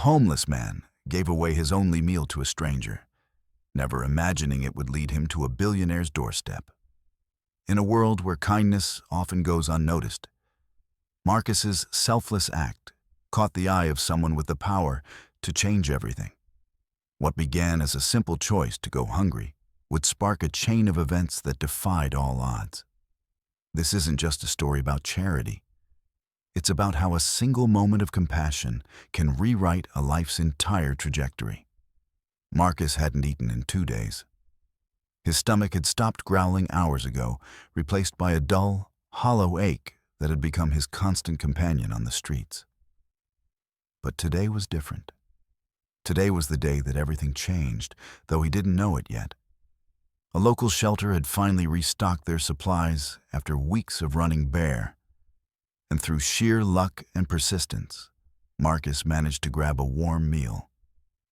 homeless man gave away his only meal to a stranger, never imagining it would lead him to a billionaire's doorstep. In a world where kindness often goes unnoticed, Marcus's selfless act caught the eye of someone with the power to change everything. What began as a simple choice to go hungry would spark a chain of events that defied all odds. This isn't just a story about charity. It's about how a single moment of compassion can rewrite a life's entire trajectory. Marcus hadn't eaten in 2 days. His stomach had stopped growling hours ago, replaced by a dull, hollow ache that had become his constant companion on the streets. But today was different. Today was the day that everything changed, though he didn't know it yet. A local shelter had finally restocked their supplies after weeks of running bare. And through sheer luck and persistence, Marcus managed to grab a warm meal,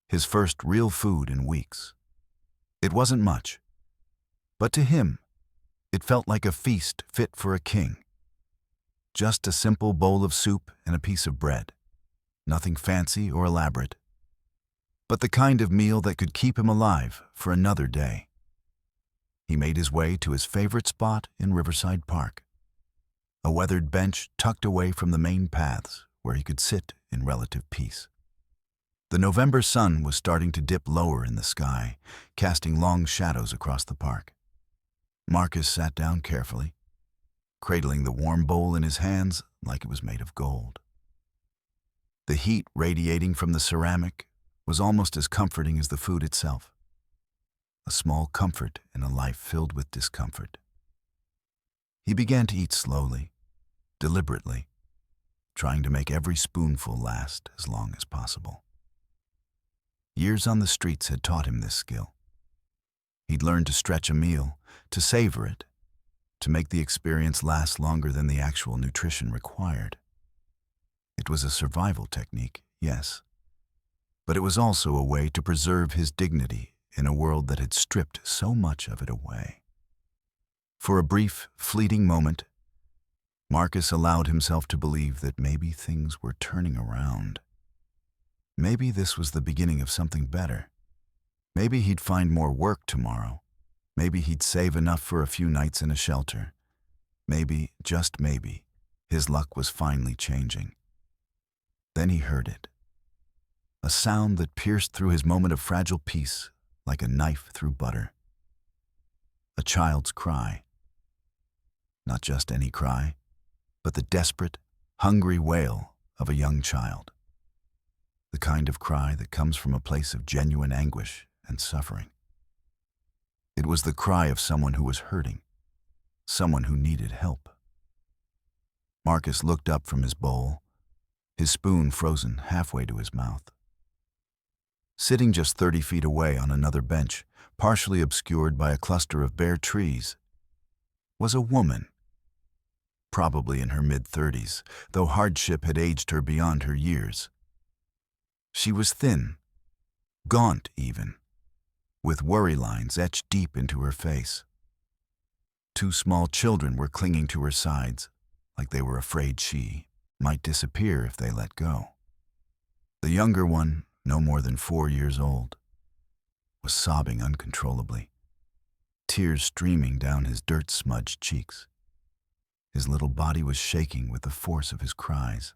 his first real food in weeks. It wasn't much, but to him, it felt like a feast fit for a king. Just a simple bowl of soup and a piece of bread, nothing fancy or elaborate, but the kind of meal that could keep him alive for another day. He made his way to his favorite spot in Riverside Park, a weathered bench tucked away from the main paths where he could sit in relative peace. The November sun was starting to dip lower in the sky, casting long shadows across the park. Marcus sat down carefully, cradling the warm bowl in his hands like it was made of gold. The heat radiating from the ceramic was almost as comforting as the food itself. A small comfort in a life filled with discomfort. He began to eat slowly, deliberately, trying to make every spoonful last as long as possible. Years on the streets had taught him this skill. He'd learned to stretch a meal, to savor it, to make the experience last longer than the actual nutrition required. It was a survival technique, yes, but it was also a way to preserve his dignity in a world that had stripped so much of it away. For a brief, fleeting moment, Marcus allowed himself to believe that maybe things were turning around. Maybe this was the beginning of something better. Maybe he'd find more work tomorrow. Maybe he'd save enough for a few nights in a shelter. Maybe, just maybe, his luck was finally changing. Then he heard it. A sound that pierced through his moment of fragile peace like a knife through butter. A child's cry. Not just any cry, but the desperate, hungry wail of a young child. The kind of cry that comes from a place of genuine anguish and suffering. It was the cry of someone who was hurting, someone who needed help. Marcus looked up from his bowl, his spoon frozen halfway to his mouth. Sitting just 30 feet away on another bench, partially obscured by a cluster of bare trees, was a woman. Probably in her mid-30s, though hardship had aged her beyond her years. She was thin, gaunt even, with worry lines etched deep into her face. 2 small children were clinging to her sides, like they were afraid she might disappear if they let go. The younger one, no more than 4 years old, was sobbing uncontrollably, tears streaming down his dirt-smudged cheeks. His little body was shaking with the force of his cries.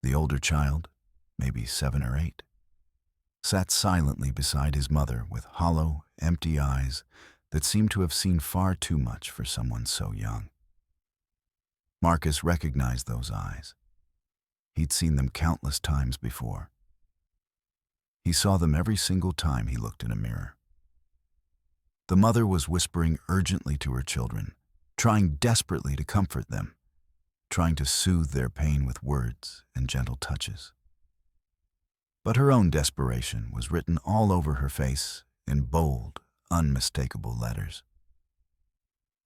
The older child, maybe 7 or 8, sat silently beside his mother with hollow, empty eyes that seemed to have seen far too much for someone so young. Marcus recognized those eyes. He'd seen them countless times before. He saw them every single time he looked in a mirror. The mother was whispering urgently to her children, trying desperately to comfort them, trying to soothe their pain with words and gentle touches. But her own desperation was written all over her face in bold, unmistakable letters.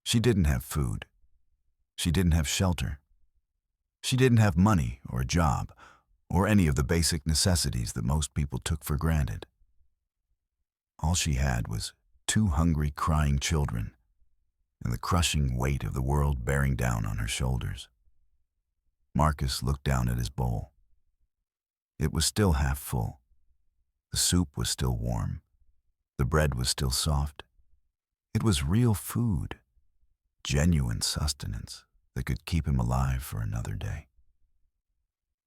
She didn't have food. She didn't have shelter. She didn't have money or a job, or any of the basic necessities that most people took for granted. All she had was 2 hungry, crying children, and the crushing weight of the world bearing down on her shoulders. Marcus looked down at his bowl. It was still half full. The soup was still warm. The bread was still soft. It was real food, genuine sustenance that could keep him alive for another day.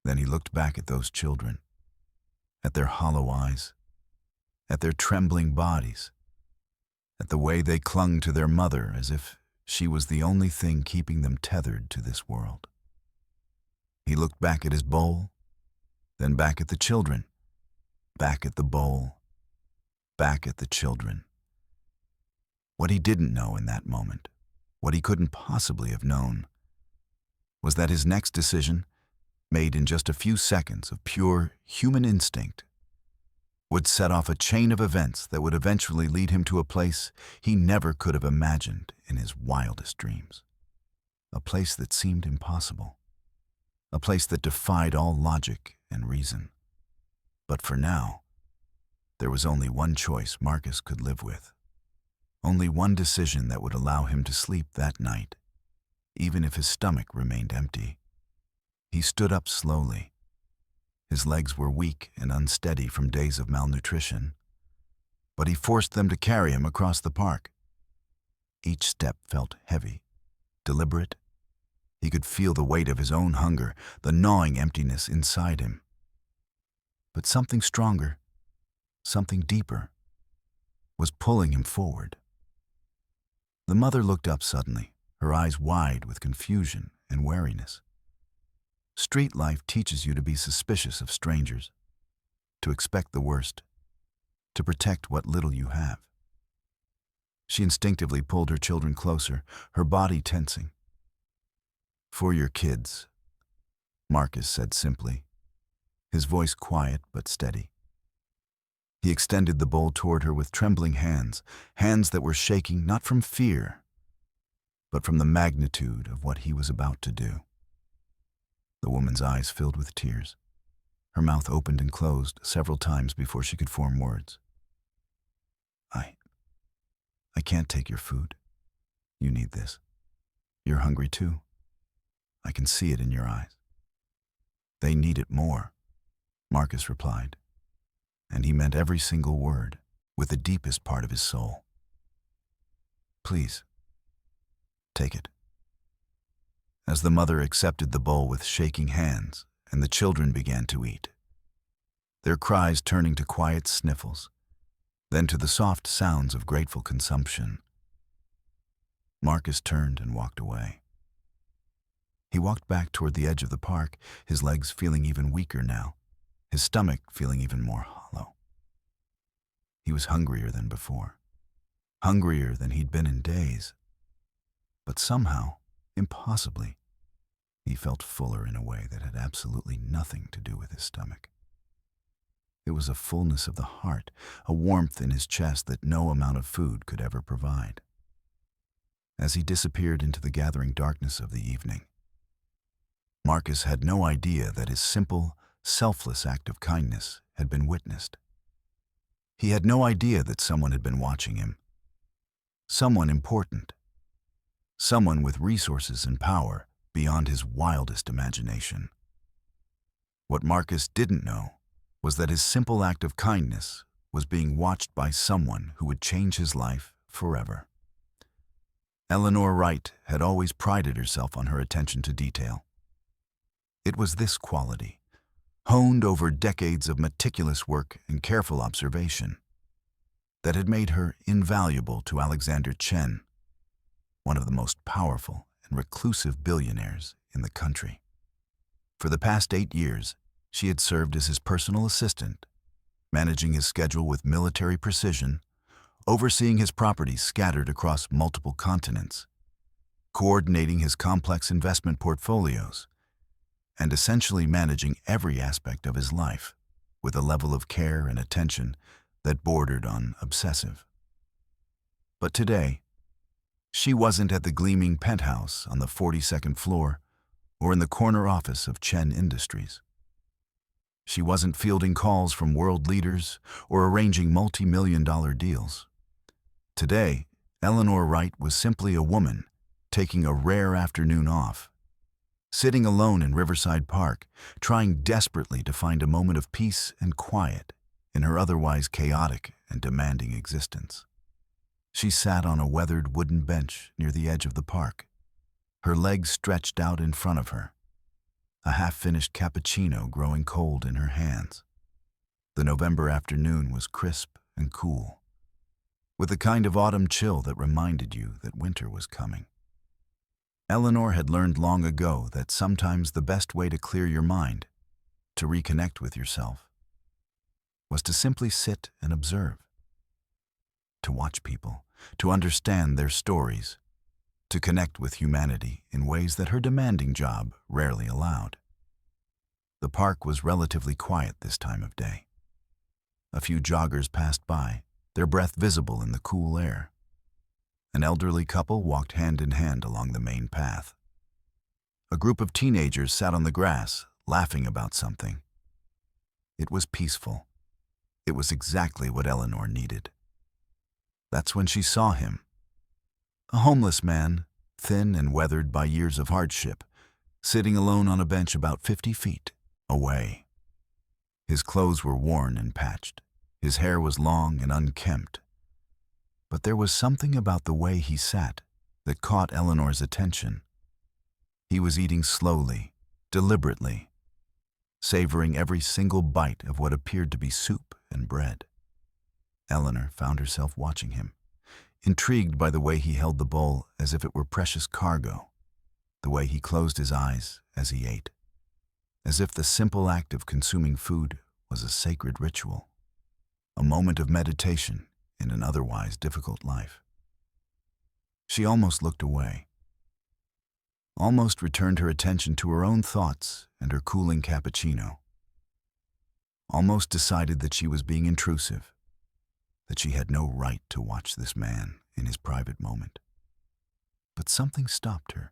Then he looked back at those children, at their hollow eyes, at their trembling bodies, at the way they clung to their mother as if she was the only thing keeping them tethered to this world. He looked back at his bowl, then back at the children, back at the bowl, back at the children. What he didn't know in that moment, what he couldn't possibly have known, was that his next decision, made in just a few seconds of pure human instinct, would set off a chain of events that would eventually lead him to a place he never could have imagined in his wildest dreams. A place that seemed impossible. A place that defied all logic and reason. But for now, there was only one choice Marcus could live with. Only one decision that would allow him to sleep that night, even if his stomach remained empty. He stood up slowly. His legs were weak and unsteady from days of malnutrition, but he forced them to carry him across the park. Each step felt heavy, deliberate. He could feel the weight of his own hunger, the gnawing emptiness inside him. But something stronger, something deeper, was pulling him forward. The mother looked up suddenly, her eyes wide with confusion and wariness. Street life teaches you to be suspicious of strangers, to expect the worst, to protect what little you have. She instinctively pulled her children closer, her body tensing. "For your kids," Marcus said simply, his voice quiet but steady. He extended the bowl toward her with trembling hands, hands that were shaking not from fear, but from the magnitude of what he was about to do. The woman's eyes filled with tears. Her mouth opened and closed several times before she could form words. I can't take your food. You need this. You're hungry too. I can see it in your eyes." "They need it more," Marcus replied, and he meant every single word with the deepest part of his soul. "Please, take it." As the mother accepted the bowl with shaking hands and the children began to eat, their cries turning to quiet sniffles, then to the soft sounds of grateful consumption, Marcus turned and walked away. He walked back toward the edge of the park, his legs feeling even weaker now, his stomach feeling even more hollow. He was hungrier than before, hungrier than he'd been in days. But somehow, impossibly, he felt fuller in a way that had absolutely nothing to do with his stomach. It was a fullness of the heart, a warmth in his chest that no amount of food could ever provide. As he disappeared into the gathering darkness of the evening, Marcus had no idea that his simple, selfless act of kindness had been witnessed. He had no idea that someone had been watching him. Someone important. Someone with resources and power beyond his wildest imagination. What Marcus didn't know was that his simple act of kindness was being watched by someone who would change his life forever. Eleanor Wright had always prided herself on her attention to detail. It was this quality, honed over decades of meticulous work and careful observation, that had made her invaluable to Alexander Chen, one of the most powerful and reclusive billionaires in the country. For the past 8 years, she had served as his personal assistant, managing his schedule with military precision, overseeing his properties scattered across multiple continents, coordinating his complex investment portfolios, and essentially managing every aspect of his life with a level of care and attention that bordered on obsessive. But today, she wasn't at the gleaming penthouse on the 42nd floor or in the corner office of Chen Industries. She wasn't fielding calls from world leaders or arranging multi-million-dollar deals. Today, Eleanor Wright was simply a woman taking a rare afternoon off, sitting alone in Riverside Park, trying desperately to find a moment of peace and quiet in her otherwise chaotic and demanding existence. She sat on a weathered wooden bench near the edge of the park, her legs stretched out in front of her, a half-finished cappuccino growing cold in her hands. The November afternoon was crisp and cool, with the kind of autumn chill that reminded you that winter was coming. Eleanor had learned long ago that sometimes the best way to clear your mind, to reconnect with yourself, was to simply sit and observe, to watch people, to understand their stories, to connect with humanity in ways that her demanding job rarely allowed. The park was relatively quiet this time of day. A few joggers passed by, their breath visible in the cool air. An elderly couple walked hand in hand along the main path. A group of teenagers sat on the grass, laughing about something. It was peaceful. It was exactly what Eleanor needed. That's when she saw him. A homeless man, thin and weathered by years of hardship, sitting alone on a bench about 50 feet away. His clothes were worn and patched. His hair was long and unkempt. But there was something about the way he sat that caught Eleanor's attention. He was eating slowly, deliberately, savoring every single bite of what appeared to be soup and bread. Eleanor found herself watching him, intrigued by the way he held the bowl as if it were precious cargo, the way he closed his eyes as he ate, as if the simple act of consuming food was a sacred ritual, a moment of meditation in an otherwise difficult life. She almost looked away, almost returned her attention to her own thoughts and her cooling cappuccino, almost decided that she was being intrusive, that she had no right to watch this man in his private moment. But something stopped her.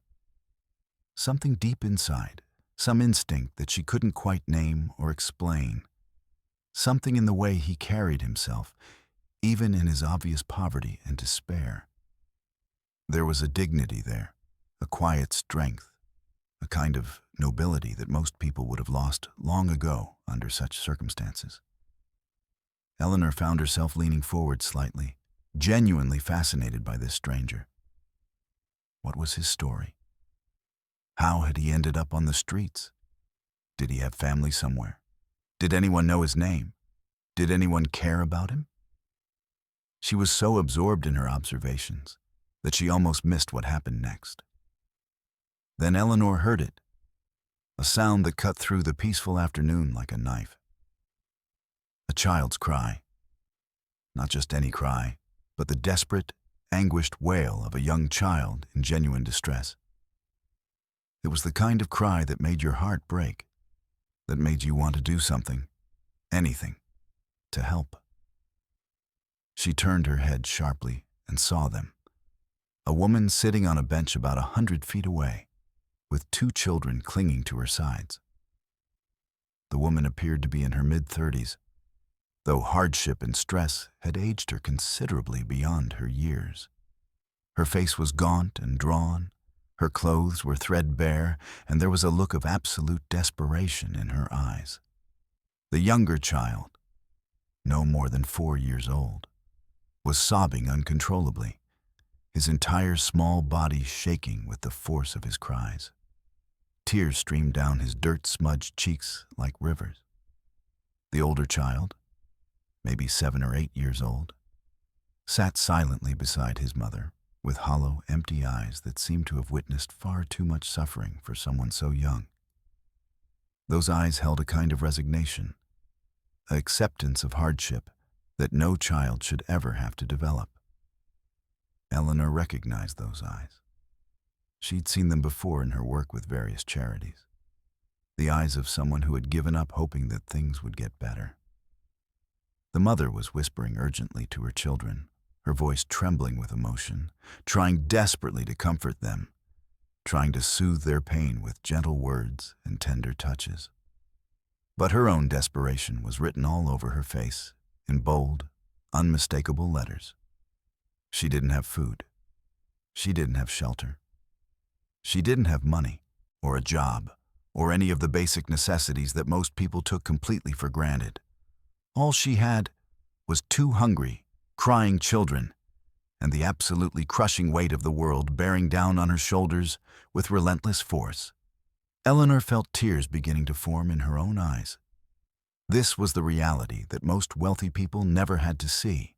Something deep inside, some instinct that she couldn't quite name or explain. Something in the way he carried himself, even in his obvious poverty and despair. There was a dignity there, a quiet strength, a kind of nobility that most people would have lost long ago under such circumstances. Eleanor found herself leaning forward slightly, genuinely fascinated by this stranger. What was his story? How had he ended up on the streets? Did he have family somewhere? Did anyone know his name? Did anyone care about him? She was so absorbed in her observations that she almost missed what happened next. Then Eleanor heard it, a sound that cut through the peaceful afternoon like a knife. A child's cry. Not just any cry, but the desperate, anguished wail of a young child in genuine distress. It was the kind of cry that made your heart break, that made you want to do something, anything, to help. She turned her head sharply and saw them. A woman sitting on a bench about 100 feet away, with 2 children clinging to her sides. The woman appeared to be in her mid-30s, though hardship and stress had aged her considerably beyond her years. Her face was gaunt and drawn, her clothes were threadbare, and there was a look of absolute desperation in her eyes. The younger child, no more than 4 years old, was sobbing uncontrollably, his entire small body shaking with the force of his cries. Tears streamed down his dirt-smudged cheeks like rivers. The older child, maybe 7 or 8 years old, sat silently beside his mother, with hollow, empty eyes that seemed to have witnessed far too much suffering for someone so young. Those eyes held a kind of resignation, an acceptance of hardship that no child should ever have to develop. Eleanor recognized those eyes. She'd seen them before in her work with various charities. The eyes of someone who had given up hoping that things would get better. The mother was whispering urgently to her children, her voice trembling with emotion, trying desperately to comfort them, trying to soothe their pain with gentle words and tender touches. But her own desperation was written all over her face, in bold, unmistakable letters. She didn't have food. She didn't have shelter. She didn't have money. or a job, or any of the basic necessities that most people took completely for granted. All she had was two hungry, crying children, and the absolutely crushing weight of the world bearing down on her shoulders with relentless force. Eleanor felt tears beginning to form in her own eyes. This was the reality that most wealthy people never had to see.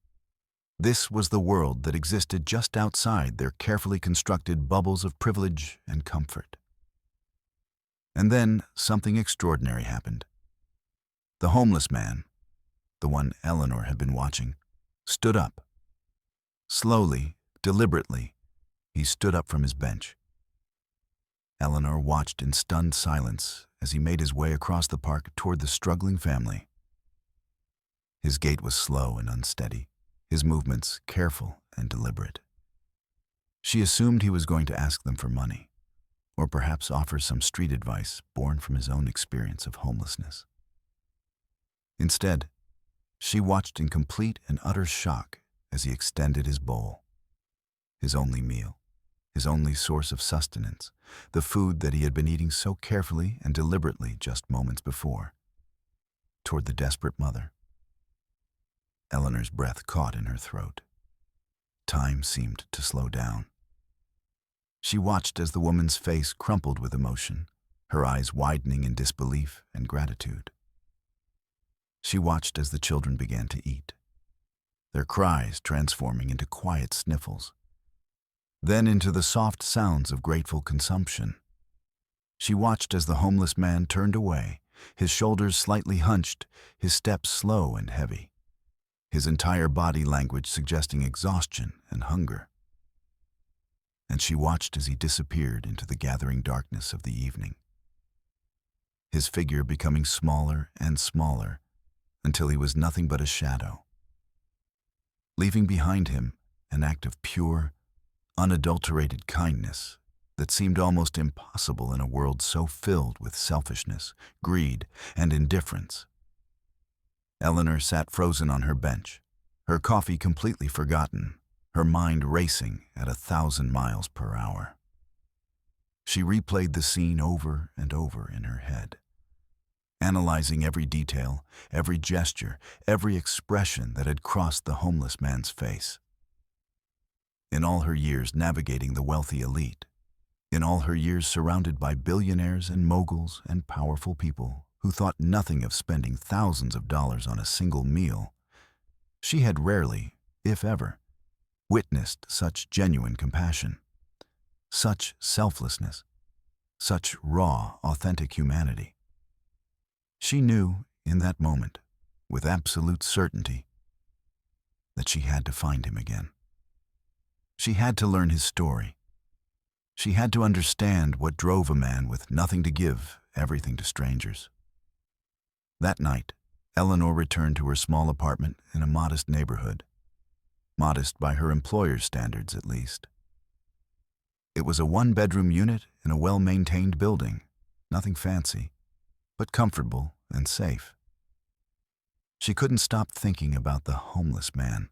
This was the world that existed just outside their carefully constructed bubbles of privilege and comfort. And then something extraordinary happened. The homeless man, the one Eleanor had been watching, stood up. Slowly, deliberately, he stood up from his bench. Eleanor watched in stunned silence as he made his way across the park toward the struggling family. His gait was slow and unsteady, his movements careful and deliberate. She assumed he was going to ask them for money, or perhaps offer some street advice born from his own experience of homelessness. Instead, she watched in complete and utter shock as he extended his bowl, his only meal, his only source of sustenance, the food that he had been eating so carefully and deliberately just moments before, toward the desperate mother. Eleanor's breath caught in her throat. Time seemed to slow down. She watched as the woman's face crumpled with emotion, her eyes widening in disbelief and gratitude. She watched as the children began to eat, their cries transforming into quiet sniffles, then into the soft sounds of grateful consumption. She watched as the homeless man turned away, his shoulders slightly hunched, his steps slow and heavy, his entire body language suggesting exhaustion and hunger. And she watched as he disappeared into the gathering darkness of the evening, his figure becoming smaller and smaller until he was nothing but a shadow, leaving behind him an act of pure, unadulterated kindness that seemed almost impossible in a world so filled with selfishness, greed, and indifference. Eleanor sat frozen on her bench, her coffee completely forgotten, her mind racing at 1,000 miles per hour. She replayed the scene over and over in her head, analyzing every detail, every gesture, every expression that had crossed the homeless man's face. In all her years navigating the wealthy elite, in all her years surrounded by billionaires and moguls and powerful people who thought nothing of spending thousands of dollars on a single meal, she had rarely, if ever, witnessed such genuine compassion, such selflessness, such raw, authentic humanity. She knew in that moment, with absolute certainty, that she had to find him again. She had to learn his story. She had to understand what drove a man with nothing to give everything to strangers. That night, Eleanor returned to her small apartment in a modest neighborhood, modest by her employer's standards at least. It was a one-bedroom unit in a well-maintained building, nothing fancy, but comfortable and safe. She couldn't stop thinking about the homeless man.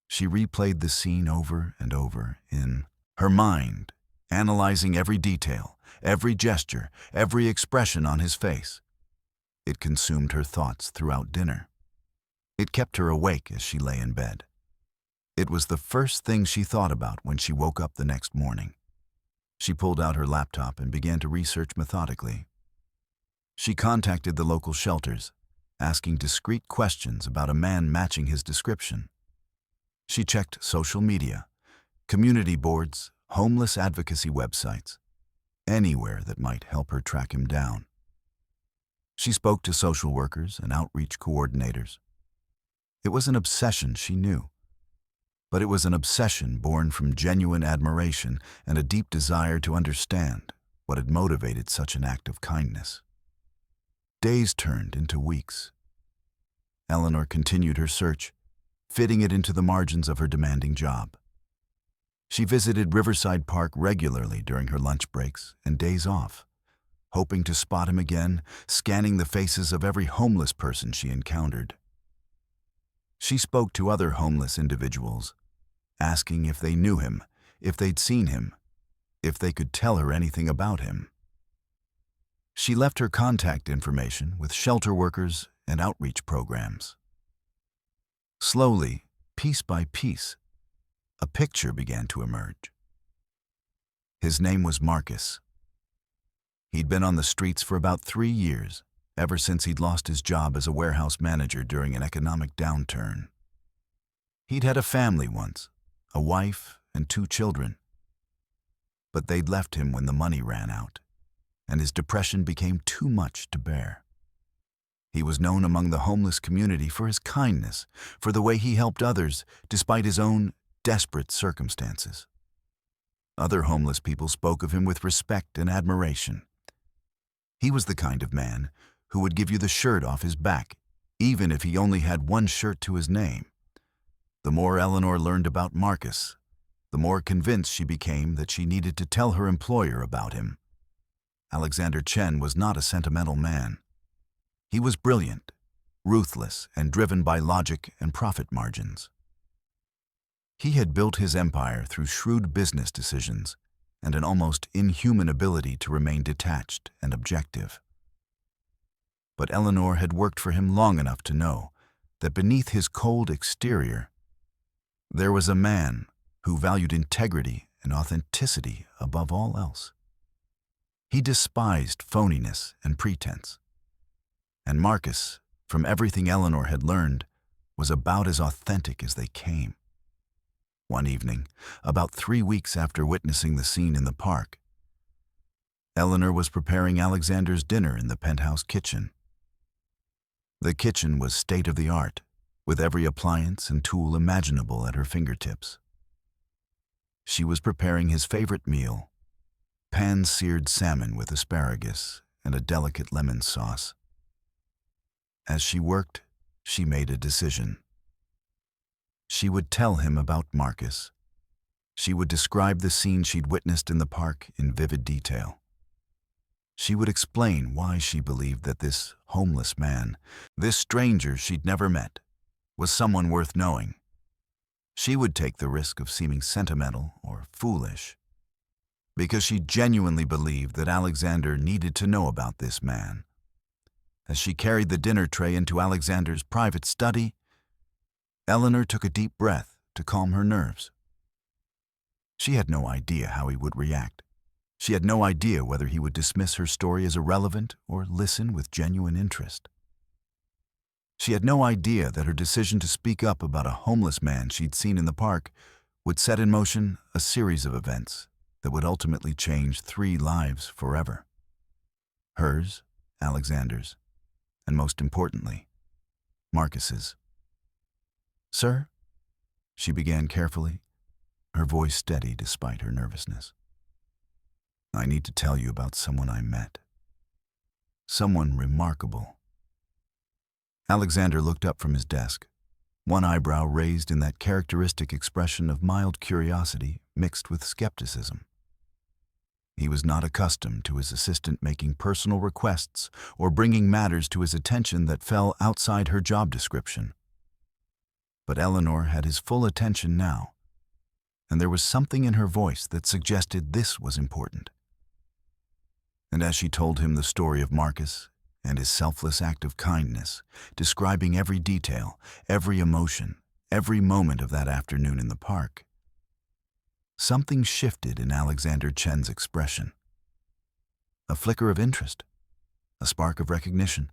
She replayed the scene over and over in her mind, analyzing every detail, every gesture, every expression on his face. It consumed her thoughts throughout dinner. It kept her awake as she lay in bed. It was the first thing she thought about when she woke up the next morning. She pulled out her laptop and began to research methodically. She contacted the local shelters, asking discreet questions about a man matching his description. She checked social media, community boards, homeless advocacy websites, anywhere that might help her track him down. She spoke to social workers and outreach coordinators. It was an obsession, she knew, but it was an obsession born from genuine admiration and a deep desire to understand what had motivated such an act of kindness. Days turned into weeks. Eleanor continued her search, fitting it into the margins of her demanding job. She visited Riverside Park regularly during her lunch breaks and days off, hoping to spot him again, scanning the faces of every homeless person she encountered. She spoke to other homeless individuals, asking if they knew him, if they'd seen him, if they could tell her anything about him. She left her contact information with shelter workers and outreach programs. Slowly, piece by piece, a picture began to emerge. His name was Marcus. He'd been on the streets for about 3 years, ever since he'd lost his job as a warehouse manager during an economic downturn. He'd had a family once, a wife and 2 children. But they'd left him when the money ran out, and his depression became too much to bear. He was known among the homeless community for his kindness, for the way he helped others despite his own desperate circumstances. Other homeless people spoke of him with respect and admiration. He was the kind of man who would give you the shirt off his back, even if he only had 1 shirt to his name. The more Eleanor learned about Marcus, the more convinced she became that she needed to tell her employer about him. Alexander Chen was not a sentimental man. He was brilliant, ruthless, and driven by logic and profit margins. He had built his empire through shrewd business decisions and an almost inhuman ability to remain detached and objective. But Eleanor had worked for him long enough to know that beneath his cold exterior, there was a man who valued integrity and authenticity above all else. He despised phoniness and pretense. And Marcus, from everything Eleanor had learned, was about as authentic as they came. One evening, about 3 weeks after witnessing the scene in the park, Eleanor was preparing Alexander's dinner in the penthouse kitchen. The kitchen was state-of-the-art, with every appliance and tool imaginable at her fingertips. She was preparing his favorite meal, pan-seared salmon with asparagus and a delicate lemon sauce. As she worked, she made a decision. She would tell him about Marcus. She would describe the scene she'd witnessed in the park in vivid detail. She would explain why she believed that this homeless man, this stranger she'd never met, was someone worth knowing. She would take the risk of seeming sentimental or foolish, because she genuinely believed that Alexander needed to know about this man. As she carried the dinner tray into Alexander's private study, Eleanor took a deep breath to calm her nerves. She had no idea how he would react. She had no idea whether he would dismiss her story as irrelevant or listen with genuine interest. She had no idea that her decision to speak up about a homeless man she'd seen in the park would set in motion a series of events that would ultimately change 3 lives forever. Hers, Alexander's, and most importantly, Marcus's. "Sir?" she began carefully, her voice steady despite her nervousness. "I need to tell you about someone I met. Someone remarkable." Alexander looked up from his desk, one eyebrow raised in that characteristic expression of mild curiosity mixed with skepticism. He was not accustomed to his assistant making personal requests or bringing matters to his attention that fell outside her job description. But Eleanor had his full attention now, and there was something in her voice that suggested this was important. And as she told him the story of Marcus and his selfless act of kindness, describing every detail, every emotion, every moment of that afternoon in the park, something shifted in Alexander Chen's expression. A flicker of interest, a spark of recognition,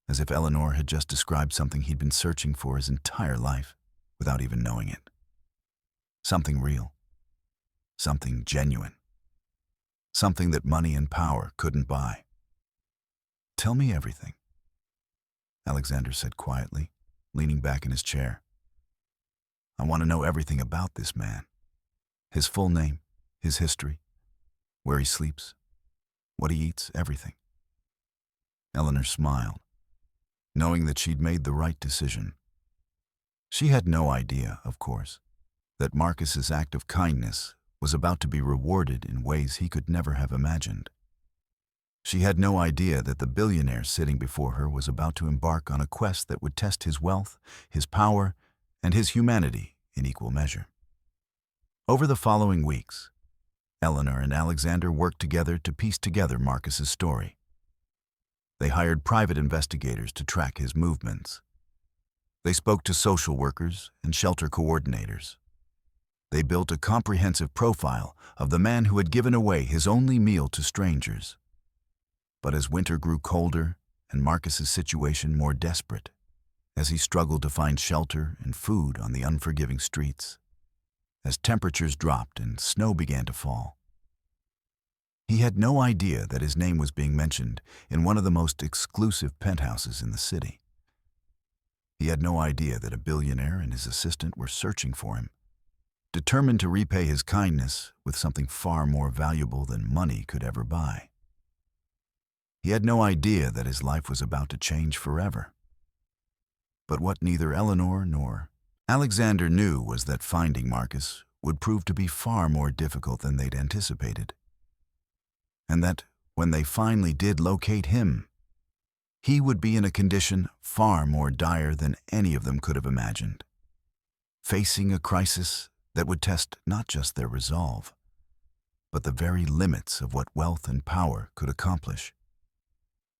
as if Eleanor had just described something he'd been searching for his entire life without even knowing it. Something real, something genuine, something that money and power couldn't buy. "Tell me everything," Alexander said quietly, leaning back in his chair. "I want to know everything about this man. His full name, his history, where he sleeps, what he eats, everything." Eleanor smiled, knowing that she'd made the right decision. She had no idea, of course, that Marcus's act of kindness was about to be rewarded in ways he could never have imagined. She had no idea that the billionaire sitting before her was about to embark on a quest that would test his wealth, his power, and his humanity in equal measure. Over the following weeks, Eleanor and Alexander worked together to piece together Marcus's story. They hired private investigators to track his movements. They spoke to social workers and shelter coordinators. They built a comprehensive profile of the man who had given away his only meal to strangers. But as winter grew colder and Marcus's situation more desperate, as he struggled to find shelter and food on the unforgiving streets, as temperatures dropped and snow began to fall, he had no idea that his name was being mentioned in one of the most exclusive penthouses in the city. He had no idea that a billionaire and his assistant were searching for him, determined to repay his kindness with something far more valuable than money could ever buy. He had no idea that his life was about to change forever. But what neither Eleanor nor Alexander knew was that finding Marcus would prove to be far more difficult than they'd anticipated. And that when they finally did locate him, he would be in a condition far more dire than any of them could have imagined, facing a crisis that would test not just their resolve, but the very limits of what wealth and power could accomplish.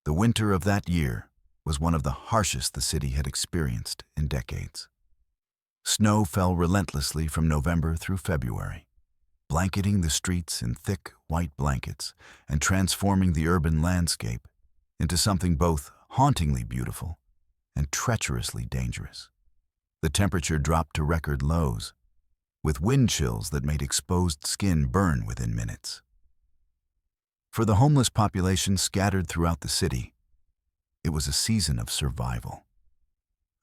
The winter of that year was one of the harshest the city had experienced in decades. Snow fell relentlessly from November through February, blanketing the streets in thick white blankets and transforming the urban landscape into something both hauntingly beautiful and treacherously dangerous. The temperature dropped to record lows, with wind chills that made exposed skin burn within minutes. For the homeless population scattered throughout the city, it was a season of survival,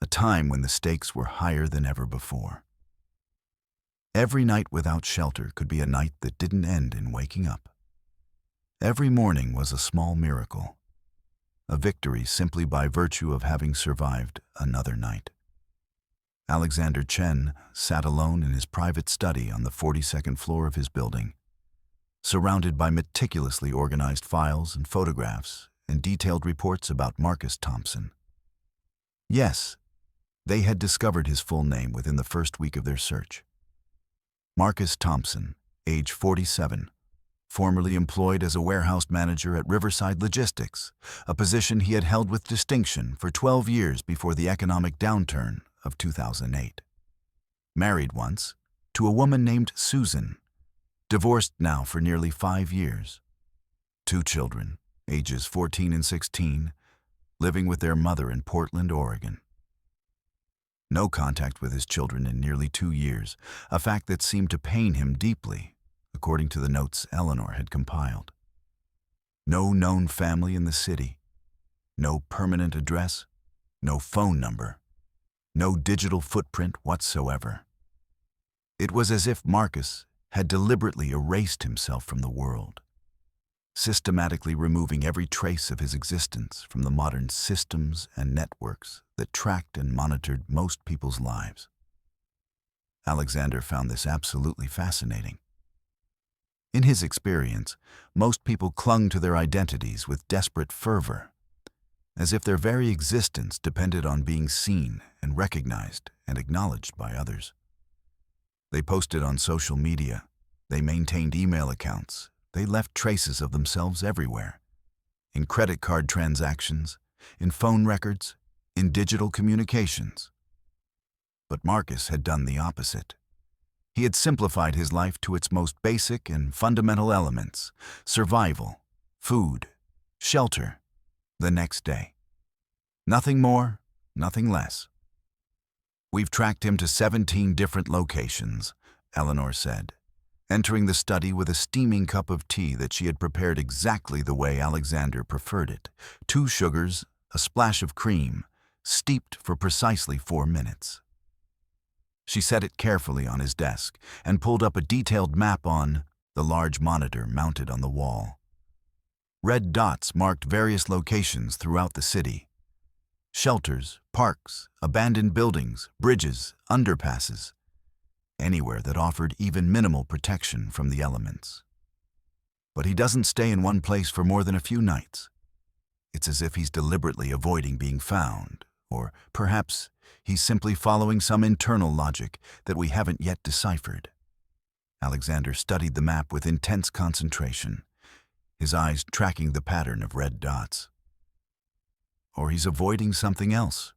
a time when the stakes were higher than ever before. Every night without shelter could be a night that didn't end in waking up. Every morning was a small miracle, a victory simply by virtue of having survived another night. Alexander Chen sat alone in his private study on the 42nd floor of his building, surrounded by meticulously organized files and photographs and detailed reports about Marcus Thompson. Yes, they had discovered his full name within the first week of their search. Marcus Thompson, age 47, formerly employed as a warehouse manager at Riverside Logistics, a position he had held with distinction for 12 years before the economic downturn of 2008. Married once to a woman named Susan, divorced now for nearly 5 years. 2 children, ages 14 and 16, living with their mother in Portland, Oregon. No contact with his children in nearly 2 years, a fact that seemed to pain him deeply, according to the notes Eleanor had compiled. No known family in the city, no permanent address, no phone number, no digital footprint whatsoever. It was as if Marcus had deliberately erased himself from the world, systematically removing every trace of his existence from the modern systems and networks that tracked and monitored most people's lives. Alexander found this absolutely fascinating. In his experience, most people clung to their identities with desperate fervor, as if their very existence depended on being seen and recognized and acknowledged by others. They posted on social media, they maintained email accounts, they left traces of themselves everywhere, in credit card transactions, in phone records, in digital communications. But Marcus had done the opposite. He had simplified his life to its most basic and fundamental elements: survival, food, shelter, the next day. Nothing more, nothing less. "We've tracked him to 17 different locations," Eleanor said, entering the study with a steaming cup of tea that she had prepared exactly the way Alexander preferred it: 2 sugars, a splash of cream, steeped for precisely 4 minutes. She set it carefully on his desk and pulled up a detailed map on the large monitor mounted on the wall. Red dots marked various locations throughout the city: shelters, parks, abandoned buildings, bridges, underpasses, anywhere that offered even minimal protection from the elements. But he doesn't stay in one place for more than a few nights. It's as if he's deliberately avoiding being found, or perhaps he's simply following some internal logic that we haven't yet deciphered. Alexander studied the map with intense concentration, his eyes tracking the pattern of red dots. Or he's avoiding something else.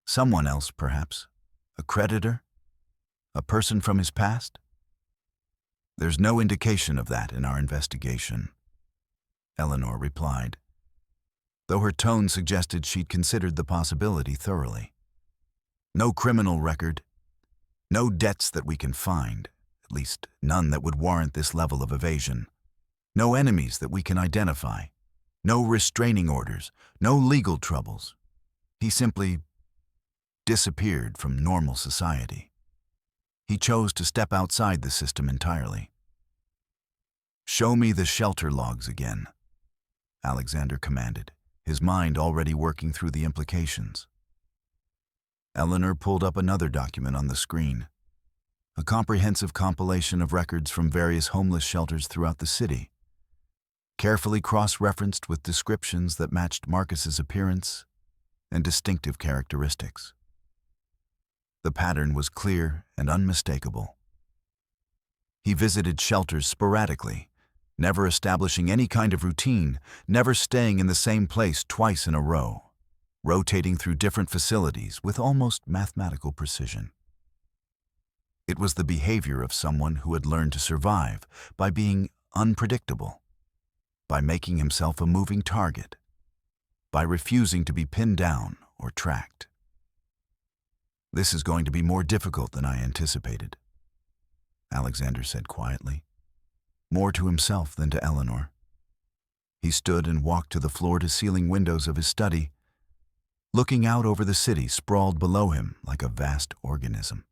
Someone else, perhaps. A creditor? A person from his past? There's no indication of that in our investigation, Eleanor replied, though her tone suggested she'd considered the possibility thoroughly. No criminal record, no debts that we can find, at least none that would warrant this level of evasion. No enemies that we can identify, no restraining orders, no legal troubles. He simply disappeared from normal society. He chose to step outside the system entirely. "Show me the shelter logs again," Alexander commanded, his mind already working through the implications. Eleanor pulled up another document on the screen, a comprehensive compilation of records from various homeless shelters throughout the city, carefully cross-referenced with descriptions that matched Marcus's appearance and distinctive characteristics. The pattern was clear and unmistakable. He visited shelters sporadically, never establishing any kind of routine, never staying in the same place twice in a row, rotating through different facilities with almost mathematical precision. It was the behavior of someone who had learned to survive by being unpredictable, by making himself a moving target, by refusing to be pinned down or tracked. "This is going to be more difficult than I anticipated," Alexander said quietly, more to himself than to Eleanor. He stood and walked to the floor-to-ceiling windows of his study, looking out over the city sprawled below him like a vast organism.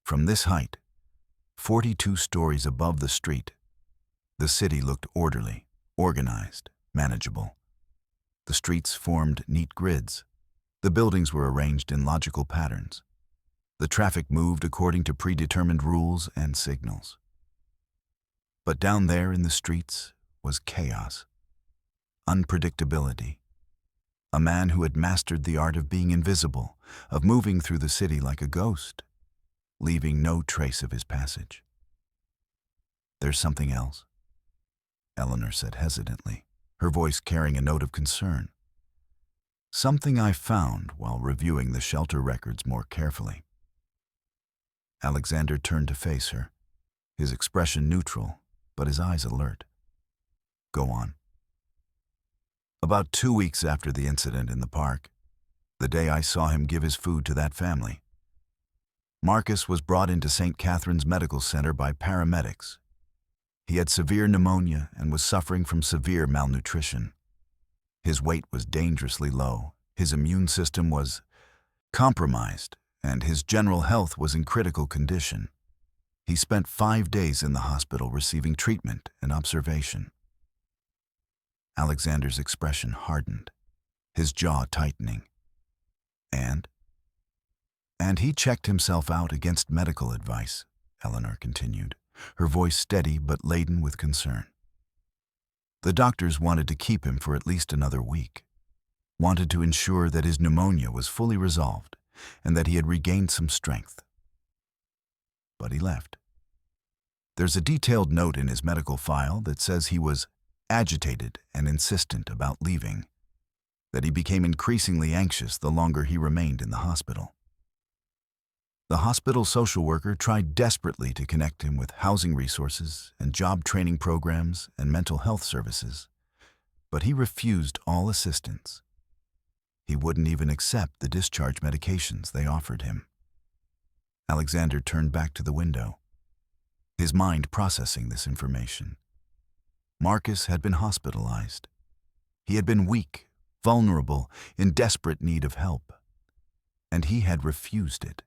From this height, 42 stories above the street, the city looked orderly, organized, manageable. The streets formed neat grids. The buildings were arranged in logical patterns. The traffic moved according to predetermined rules and signals. But down there in the streets was chaos, unpredictability. A man who had mastered the art of being invisible, of moving through the city like a ghost, leaving no trace of his passage. "There's something else," Eleanor said hesitantly, her voice carrying a note of concern. "Something I found while reviewing the shelter records more carefully." Alexander turned to face her, his expression neutral, but his eyes alert. "Go on." "About 2 weeks after the incident in the park, the day I saw him give his food to that family, Marcus was brought into St. Catherine's Medical Center by paramedics. He had severe pneumonia and was suffering from severe malnutrition. His weight was dangerously low, his immune system was compromised, and his general health was in critical condition. He spent 5 days in the hospital receiving treatment and observation." Alexander's expression hardened, his jaw tightening. And he checked himself out against medical advice," Eleanor continued, her voice steady but laden with concern. "The doctors wanted to keep him for at least another week, wanted to ensure that his pneumonia was fully resolved and that he had regained some strength. But he left. There's a detailed note in his medical file that says he was agitated and insistent about leaving, that he became increasingly anxious the longer he remained in the hospital. The hospital social worker tried desperately to connect him with housing resources and job training programs and mental health services, but he refused all assistance. He wouldn't even accept the discharge medications they offered him. Alexander turned back to the window, his mind processing this information. Marcus had been hospitalized. He had been weak, vulnerable, in desperate need of help, and he had refused it.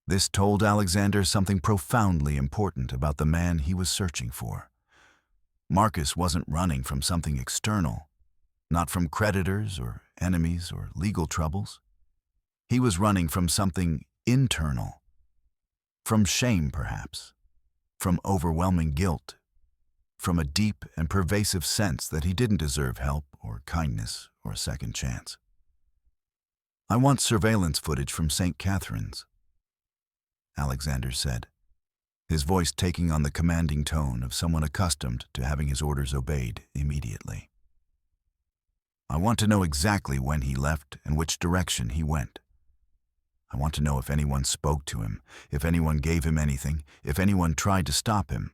This told Alexander something profoundly important about the man he was searching for. Marcus wasn't running from something external, not from creditors or enemies or legal troubles. He was running from something internal, from shame perhaps, from overwhelming guilt, from a deep and pervasive sense that he didn't deserve help or kindness or a second chance. "I want surveillance footage from St. Catherine's," Alexander said, his voice taking on the commanding tone of someone accustomed to having his orders obeyed immediately. I want to know exactly when he left and which direction he went. I want to know if anyone spoke to him, if anyone gave him anything, if anyone tried to stop him.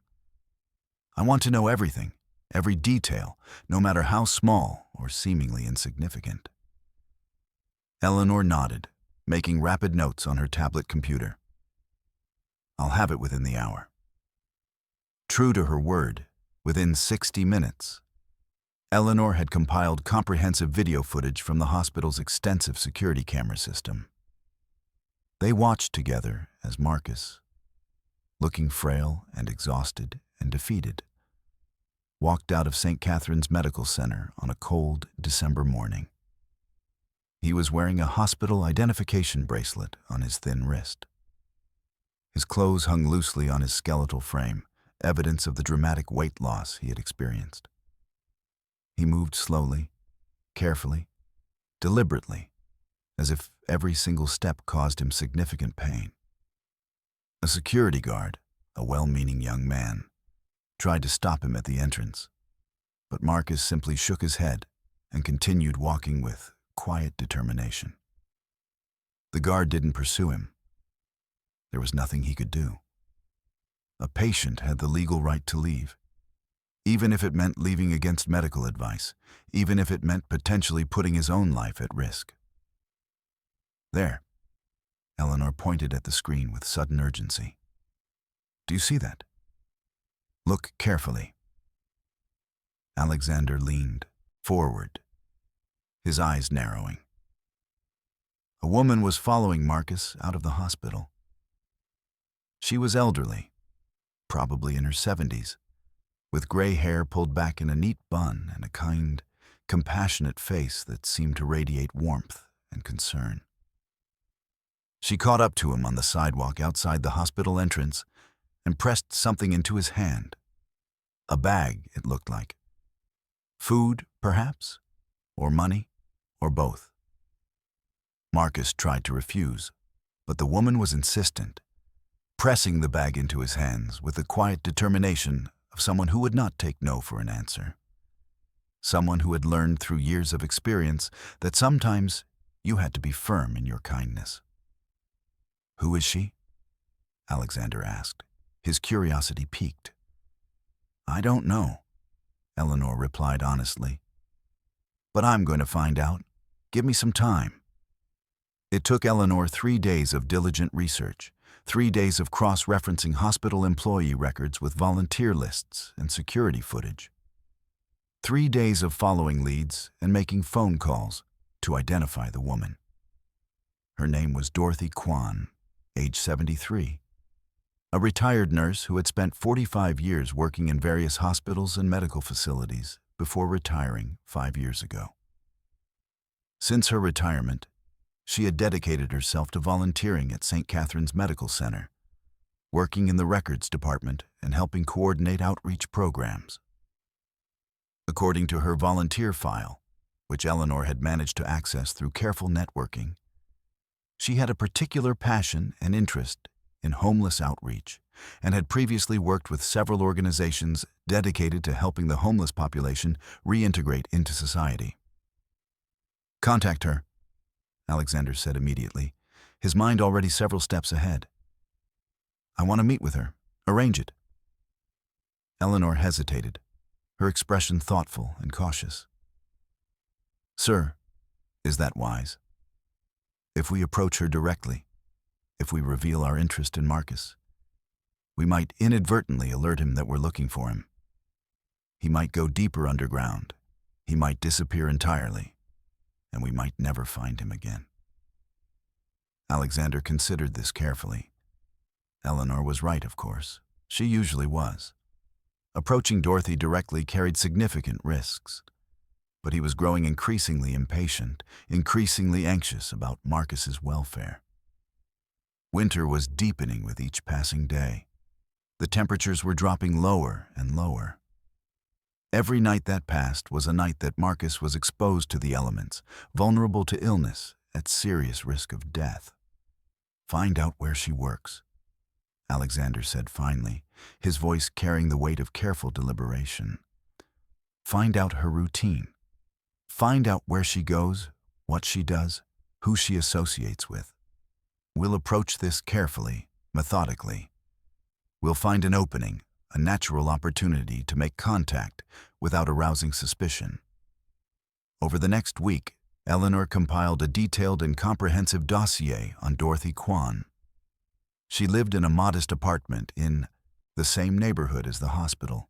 I want to know everything, every detail, no matter how small or seemingly insignificant. Eleanor nodded, making rapid notes on her tablet computer. I'll have it within the hour. True to her word, within 60 minutes, Eleanor had compiled comprehensive video footage from the hospital's extensive security camera system. They watched together as Marcus, looking frail and exhausted and defeated, walked out of St. Catherine's Medical Center on a cold December morning. He was wearing a hospital identification bracelet on his thin wrist. His clothes hung loosely on his skeletal frame, evidence of the dramatic weight loss he had experienced. He moved slowly, carefully, deliberately, as if every single step caused him significant pain. A security guard, a well-meaning young man, tried to stop him at the entrance, but Marcus simply shook his head and continued walking with quiet determination. The guard didn't pursue him. There was nothing he could do. A patient had the legal right to leave, even if it meant leaving against medical advice, even if it meant potentially putting his own life at risk. There, Eleanor pointed at the screen with sudden urgency. Do you see that? Look carefully. Alexander leaned forward, his eyes narrowing. A woman was following Marcus out of the hospital. She was elderly, probably in her 70s, with gray hair pulled back in a neat bun and a kind, compassionate face that seemed to radiate warmth and concern. She caught up to him on the sidewalk outside the hospital entrance and pressed something into his hand. A bag, it looked like. Food, perhaps? Or money? Or both? Marcus tried to refuse, but the woman was insistent, pressing the bag into his hands with the quiet determination of someone who would not take no for an answer. Someone who had learned through years of experience that sometimes you had to be firm in your kindness. Who is she? Alexander asked, his curiosity piqued. I don't know, Eleanor replied honestly. But I'm going to find out. Give me some time. It took Eleanor 3 days of diligent research, 3 days of cross-referencing hospital employee records with volunteer lists and security footage. 3 days of following leads and making phone calls to identify the woman. Her name was Dorothy Kwan, age 73, a retired nurse who had spent 45 years working in various hospitals and medical facilities before retiring 5 years ago. Since her retirement, she had dedicated herself to volunteering at St. Catherine's Medical Center, working in the records department and helping coordinate outreach programs. According to her volunteer file, which Eleanor had managed to access through careful networking, she had a particular passion and interest in homeless outreach and had previously worked with several organizations dedicated to helping the homeless population reintegrate into society. Contact her, Alexander said immediately, his mind already several steps ahead. I want to meet with her. Arrange it. Eleanor hesitated, her expression thoughtful and cautious. Sir, is that wise? If we approach her directly, if we reveal our interest in Marcus, we might inadvertently alert him that we're looking for him. He might go deeper underground. He might disappear entirely, and we might never find him again. Alexander considered this carefully. Eleanor was right, of course. She usually was. Approaching Dorothy directly carried significant risks, but he was growing increasingly impatient, increasingly anxious about Marcus's welfare. Winter was deepening with each passing day. The temperatures were dropping lower and lower. Every night that passed was a night that Marcus was exposed to the elements, vulnerable to illness, at serious risk of death. Find out where she works. Alexander said finally, his voice carrying the weight of careful deliberation. Find out her routine. Find out where she goes, what she does, who she associates with. We'll approach this carefully, methodically. We'll find an opening, a natural opportunity to make contact without arousing suspicion. Over the next week, Eleanor compiled a detailed and comprehensive dossier on Dorothy Kwan. She lived in a modest apartment in the same neighborhood as the hospital,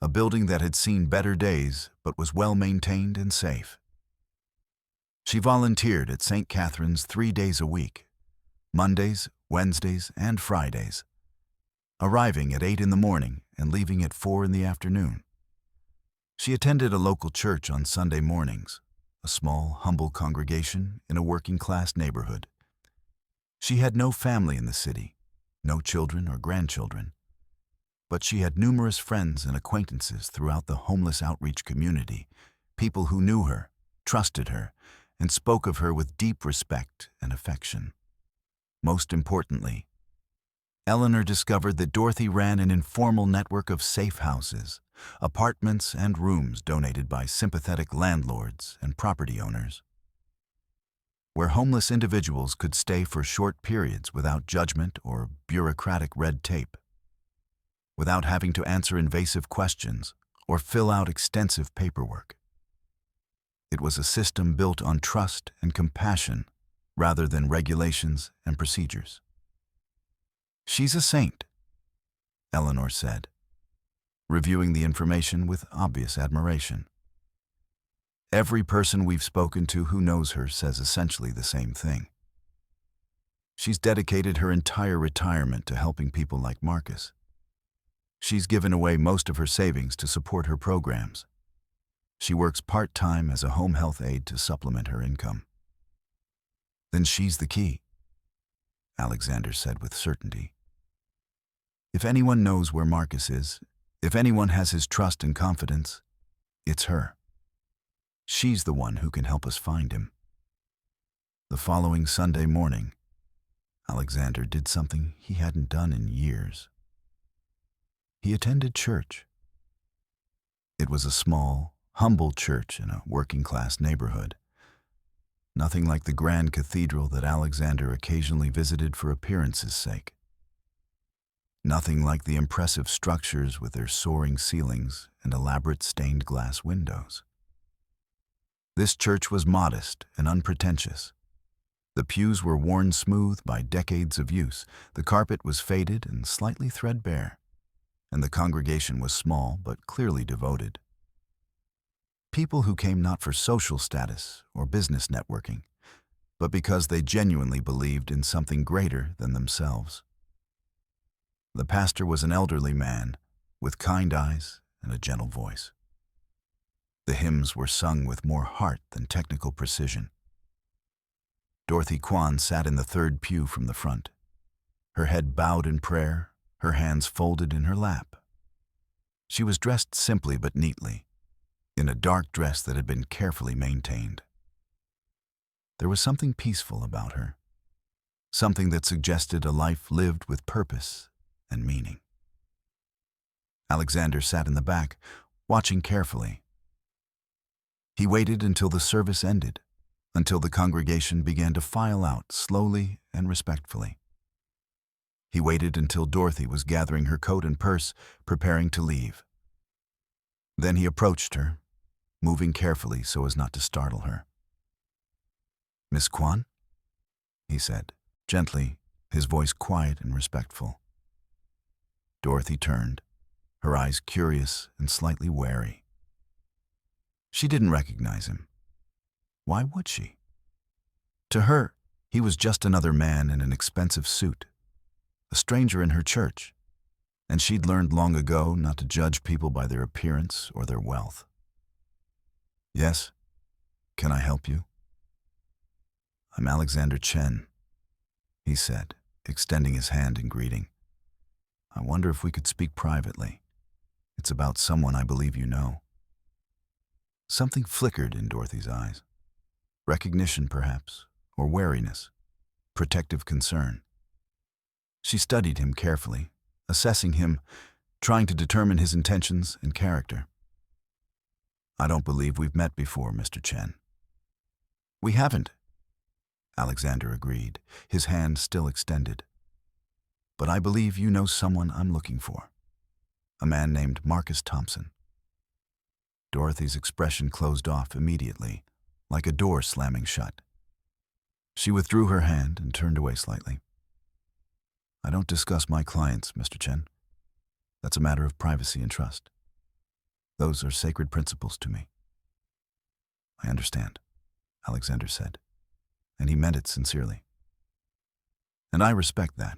a building that had seen better days but was well maintained and safe. She volunteered at St. Catherine's 3 days a week, Mondays, Wednesdays, and Fridays, arriving at 8 in the morning and leaving at 4 in the afternoon. She attended a local church on Sunday mornings, a small, humble congregation in a working-class neighborhood. She had no family in the city, no children or grandchildren, but she had numerous friends and acquaintances throughout the homeless outreach community, people who knew her, trusted her, and spoke of her with deep respect and affection. Most importantly, Eleanor discovered that Dorothy ran an informal network of safe houses, apartments and rooms donated by sympathetic landlords and property owners, where homeless individuals could stay for short periods without judgment or bureaucratic red tape, without having to answer invasive questions or fill out extensive paperwork. It was a system built on trust and compassion rather than regulations and procedures. "She's a saint," Eleanor said, reviewing the information with obvious admiration. "Every person we've spoken to who knows her says essentially the same thing. She's dedicated her entire retirement to helping people like Marcus. She's given away most of her savings to support her programs. She works part-time as a home health aide to supplement her income." "Then she's the key," Alexander said with certainty. "If anyone knows where Marcus is, if anyone has his trust and confidence, it's her. She's the one who can help us find him." The following Sunday morning, Alexander did something he hadn't done in years. He attended church. It was a small, humble church in a working-class neighborhood. Nothing like the grand cathedral that Alexander occasionally visited for appearance's sake. Nothing like the impressive structures with their soaring ceilings and elaborate stained glass windows. This church was modest and unpretentious. The pews were worn smooth by decades of use, the carpet was faded and slightly threadbare, and the congregation was small but clearly devoted. People who came not for social status or business networking, but because they genuinely believed in something greater than themselves. The pastor was an elderly man with kind eyes and a gentle voice. The hymns were sung with more heart than technical precision. Dorothy Kwan sat in the third pew from the front, her head bowed in prayer, her hands folded in her lap. She was dressed simply but neatly, in a dark dress that had been carefully maintained. There was something peaceful about her, something that suggested a life lived with purpose and meaning. Alexander sat in the back, watching carefully. He waited until the service ended, until the congregation began to file out slowly and respectfully. He waited until Dorothy was gathering her coat and purse, preparing to leave. Then he approached her, moving carefully so as not to startle her. "Miss Kwan?" he said, gently, his voice quiet and respectful. Dorothy turned, her eyes curious and slightly wary. She didn't recognize him. Why would she? To her, he was just another man in an expensive suit, a stranger in her church, and she'd learned long ago not to judge people by their appearance or their wealth. "Yes, can I help you?" "I'm Alexander Chen," he said, extending his hand in greeting. "I wonder if we could speak privately. It's about someone I believe you know." Something flickered in Dorothy's eyes. Recognition, perhaps, or wariness, protective concern. She studied him carefully, assessing him, trying to determine his intentions and character. "I don't believe we've met before, Mr. Chen." "We haven't," Alexander agreed, his hand still extended. "But I believe you know someone I'm looking for. A man named Marcus Thompson." Dorothy's expression closed off immediately, like a door slamming shut. She withdrew her hand and turned away slightly. "I don't discuss my clients, Mr. Chen. That's a matter of privacy and trust. Those are sacred principles to me." "I understand," Alexander said, and he meant it sincerely. "And I respect that.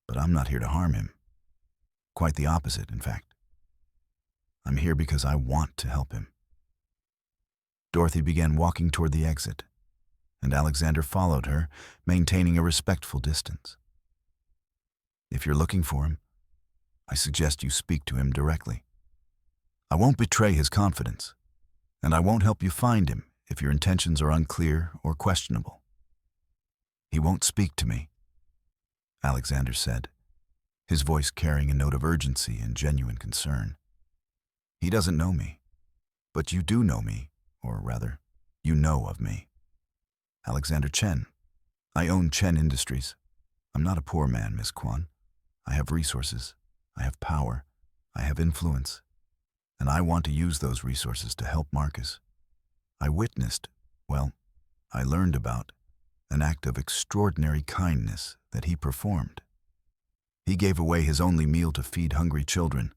But I'm not here to harm him. Quite the opposite, in fact. I'm here because I want to help him." Dorothy began walking toward the exit, and Alexander followed her, maintaining a respectful distance. "If you're looking for him, I suggest you speak to him directly. I won't betray his confidence, and I won't help you find him if your intentions are unclear or questionable." "He won't speak to me," Alexander said, his voice carrying a note of urgency and genuine concern. "He doesn't know me, but you do know me, or rather, you know of me. Alexander Chen. I own Chen Industries. I'm not a poor man, Miss Kwan. I have resources, I have power, I have influence, and I want to use those resources to help Marcus. I witnessed, I learned about an act of extraordinary kindness that he performed. He gave away his only meal to feed hungry children.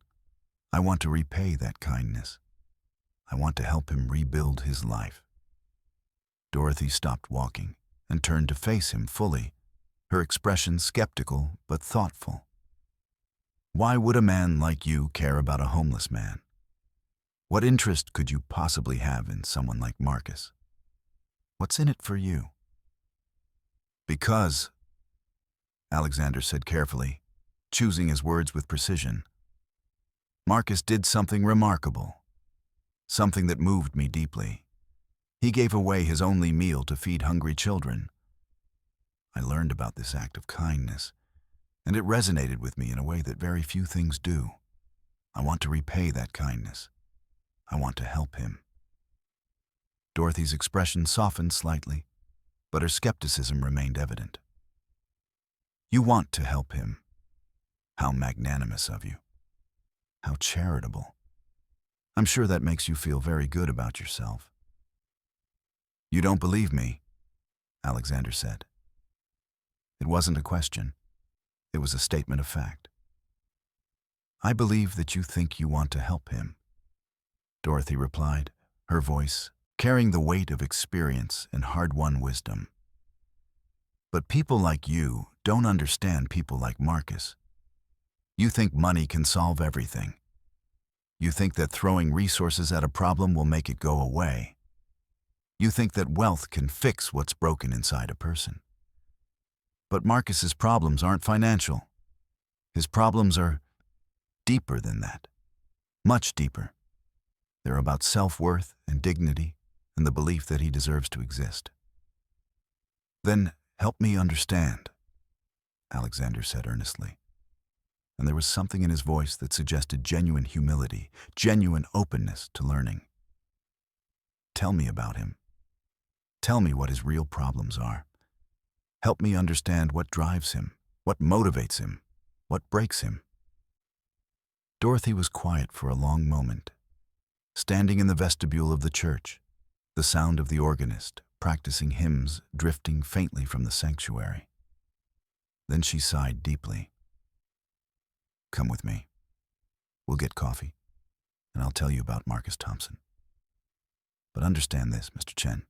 I want to repay that kindness. I want to help him rebuild his life." Dorothy stopped walking and turned to face him fully, her expression skeptical but thoughtful. "Why would a man like you care about a homeless man? What interest could you possibly have in someone like Marcus? What's in it for you?" "Because," Alexander said carefully, choosing his words with precision, "Marcus did something remarkable, something that moved me deeply. He gave away his only meal to feed hungry children. I learned about this act of kindness, and it resonated with me in a way that very few things do. I want to repay that kindness. I want to help him." Dorothy's expression softened slightly, but her skepticism remained evident. "You want to help him. How magnanimous of you. How charitable. I'm sure that makes you feel very good about yourself." "You don't believe me," Alexander said. It wasn't a question. It was a statement of fact. "I believe that you think you want to help him," Dorothy replied, her voice carrying the weight of experience and hard-won wisdom. "But people like you don't understand people like Marcus. You think money can solve everything. You think that throwing resources at a problem will make it go away. You think that wealth can fix what's broken inside a person. But Marcus's problems aren't financial. His problems are deeper than that, much deeper. They're about self-worth and dignity and the belief that he deserves to exist." "Then help me understand," Alexander said earnestly, and there was something in his voice that suggested genuine humility, genuine openness to learning. "Tell me about him. Tell me what his real problems are. Help me understand what drives him, what motivates him, what breaks him." Dorothy was quiet for a long moment, standing in the vestibule of the church, the sound of the organist practicing hymns drifting faintly from the sanctuary. Then she sighed deeply. "Come with me. We'll get coffee, and I'll tell you about Marcus Thompson. But understand this, Mr. Chen.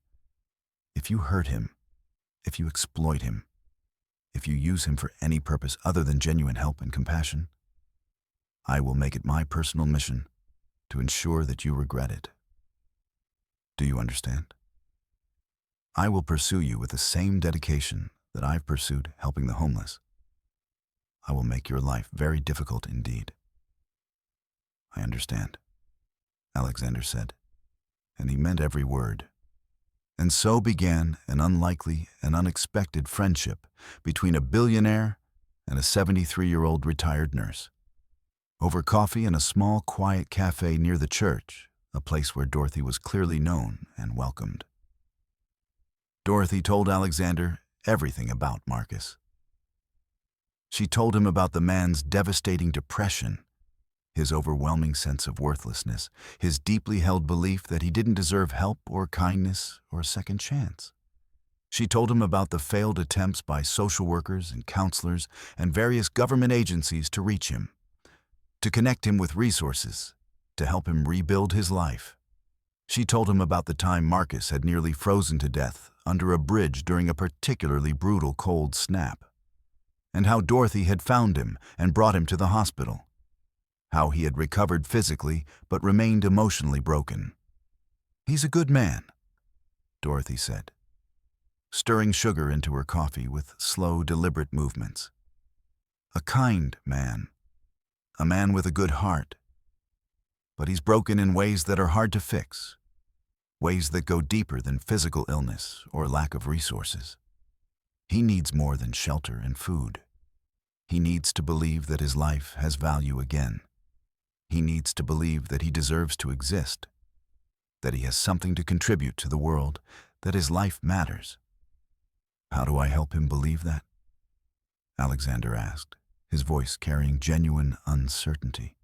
If you hurt him, if you exploit him, if you use him for any purpose other than genuine help and compassion, I will make it my personal mission to ensure that you regret it. Do you understand? I will pursue you with the same dedication that I've pursued helping the homeless. I will make your life very difficult indeed." "I understand," Alexander said, and he meant every word. And so began an unlikely and unexpected friendship between a billionaire and a 73-year-old retired nurse. Over coffee in a small, quiet cafe near the church, a place where Dorothy was clearly known and welcomed. Dorothy told Alexander everything about Marcus. She told him about the man's devastating depression, his overwhelming sense of worthlessness, his deeply held belief that he didn't deserve help or kindness or a second chance. She told him about the failed attempts by social workers and counselors and various government agencies to reach him, to connect him with resources, to help him rebuild his life. She told him about the time Marcus had nearly frozen to death under a bridge during a particularly brutal cold snap, and how Dorothy had found him and brought him to the hospital, how he had recovered physically but remained emotionally broken. "He's a good man," Dorothy said, stirring sugar into her coffee with slow, deliberate movements. "A kind man, a man with a good heart. But he's broken in ways that are hard to fix, ways that go deeper than physical illness or lack of resources. He needs more than shelter and food. He needs to believe that his life has value again. He needs to believe that he deserves to exist, that he has something to contribute to the world, that his life matters." "How do I help him believe that?" Alexander asked, his voice carrying genuine uncertainty.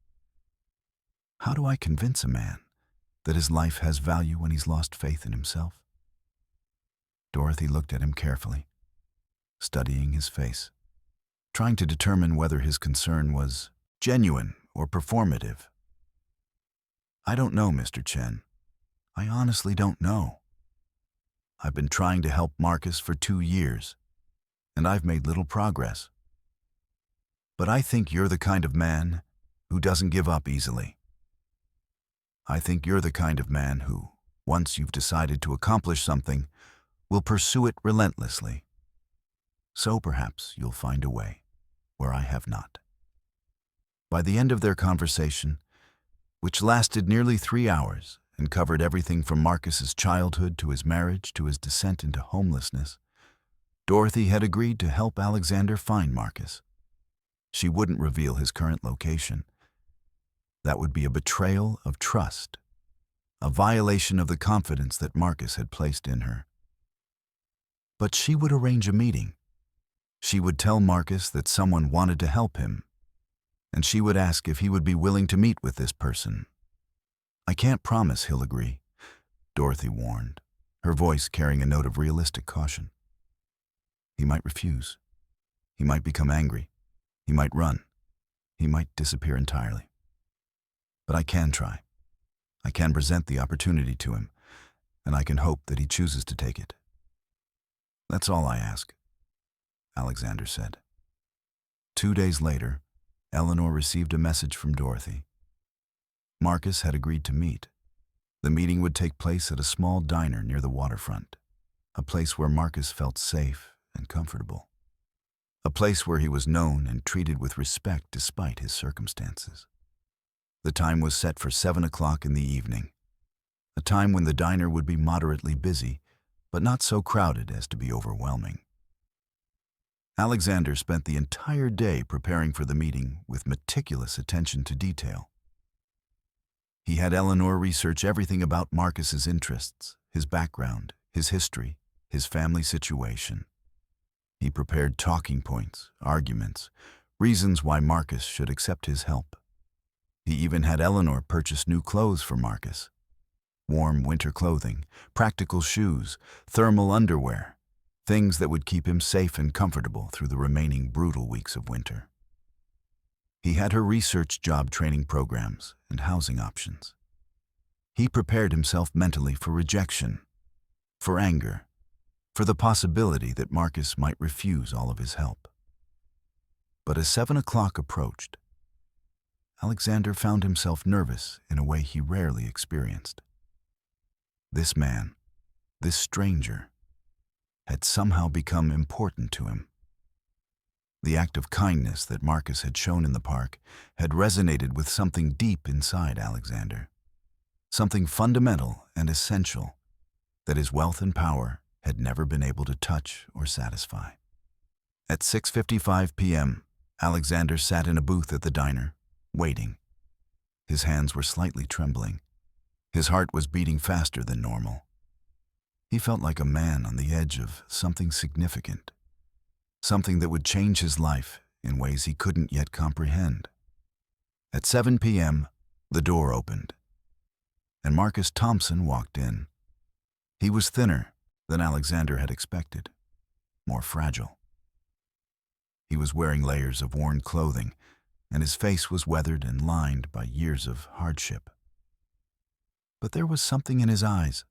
"How do I convince a man that his life has value when he's lost faith in himself?" Dorothy looked at him carefully, studying his face, trying to determine whether his concern was genuine or performative. "I don't know, Mr. Chen. I honestly don't know. I've been trying to help Marcus for 2 years, and I've made little progress. But I think you're the kind of man who doesn't give up easily. I think you're the kind of man who, once you've decided to accomplish something, will pursue it relentlessly. So perhaps you'll find a way where I have not." By the end of their conversation, which lasted nearly 3 hours and covered everything from Marcus's childhood to his marriage to his descent into homelessness, Dorothy had agreed to help Alexander find Marcus. She wouldn't reveal his current location. That would be a betrayal of trust, a violation of the confidence that Marcus had placed in her. But she would arrange a meeting. She would tell Marcus that someone wanted to help him, and she would ask if he would be willing to meet with this person. "I can't promise he'll agree," Dorothy warned, her voice carrying a note of realistic caution. "He might refuse. He might become angry. He might run. He might disappear entirely. But I can try. I can present the opportunity to him, and I can hope that he chooses to take it. That's all I ask," Alexander said. 2 days later, Eleanor received a message from Dorothy. Marcus had agreed to meet. The meeting would take place at a small diner near the waterfront, a place where Marcus felt safe and comfortable, a place where he was known and treated with respect despite his circumstances. The time was set for 7 o'clock in the evening, a time when the diner would be moderately busy, but not so crowded as to be overwhelming. Alexander spent the entire day preparing for the meeting with meticulous attention to detail. He had Eleanor research everything about Marcus's interests, his background, his history, his family situation. He prepared talking points, arguments, reasons why Marcus should accept his help. He even had Eleanor purchase new clothes for Marcus: warm winter clothing, practical shoes, thermal underwear, things that would keep him safe and comfortable through the remaining brutal weeks of winter. He had her research job training programs and housing options. He prepared himself mentally for rejection, for anger, for the possibility that Marcus might refuse all of his help. But as 7 o'clock approached, Alexander found himself nervous in a way he rarely experienced. This man, this stranger, had somehow become important to him. The act of kindness that Marcus had shown in the park had resonated with something deep inside Alexander, something fundamental and essential that his wealth and power had never been able to touch or satisfy. At 6:55 p.m., Alexander sat in a booth at the diner, waiting. His hands were slightly trembling. His heart was beating faster than normal. He felt like a man on the edge of something significant, something that would change his life in ways he couldn't yet comprehend. At 7 p.m., the door opened, and Marcus Thompson walked in. He was thinner than Alexander had expected, more fragile. He was wearing layers of worn clothing, and his face was weathered and lined by years of hardship. But there was something in his eyes,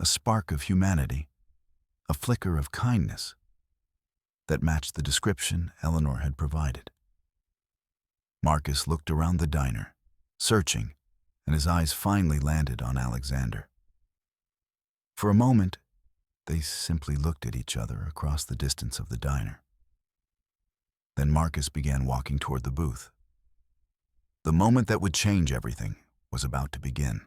a spark of humanity, a flicker of kindness, that matched the description Eleanor had provided. Marcus looked around the diner, searching, and his eyes finally landed on Alexander. For a moment, they simply looked at each other across the distance of the diner. Then Marcus began walking toward the booth. The moment that would change everything was about to begin.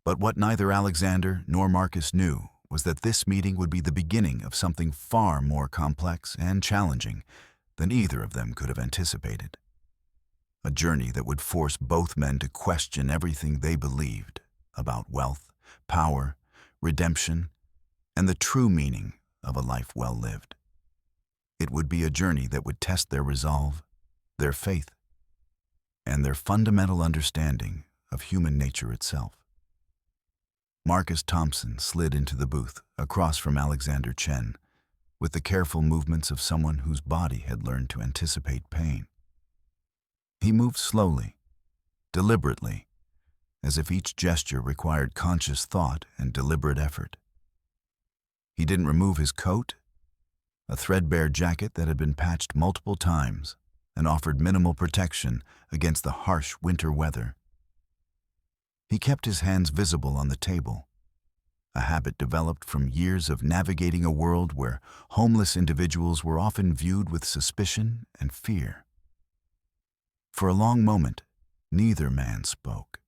But what neither Alexander nor Marcus knew was that this meeting would be the beginning of something far more complex and challenging than either of them could have anticipated. A journey that would force both men to question everything they believed about wealth, power, redemption, and the true meaning of a life well lived. It would be a journey that would test their resolve, their faith, and their fundamental understanding of human nature itself. Marcus Thompson slid into the booth across from Alexander Chen, with the careful movements of someone whose body had learned to anticipate pain. He moved slowly, deliberately, as if each gesture required conscious thought and deliberate effort. He didn't remove his coat, a threadbare jacket that had been patched multiple times and offered minimal protection against the harsh winter weather. He kept his hands visible on the table, a habit developed from years of navigating a world where homeless individuals were often viewed with suspicion and fear. For a long moment, neither man spoke.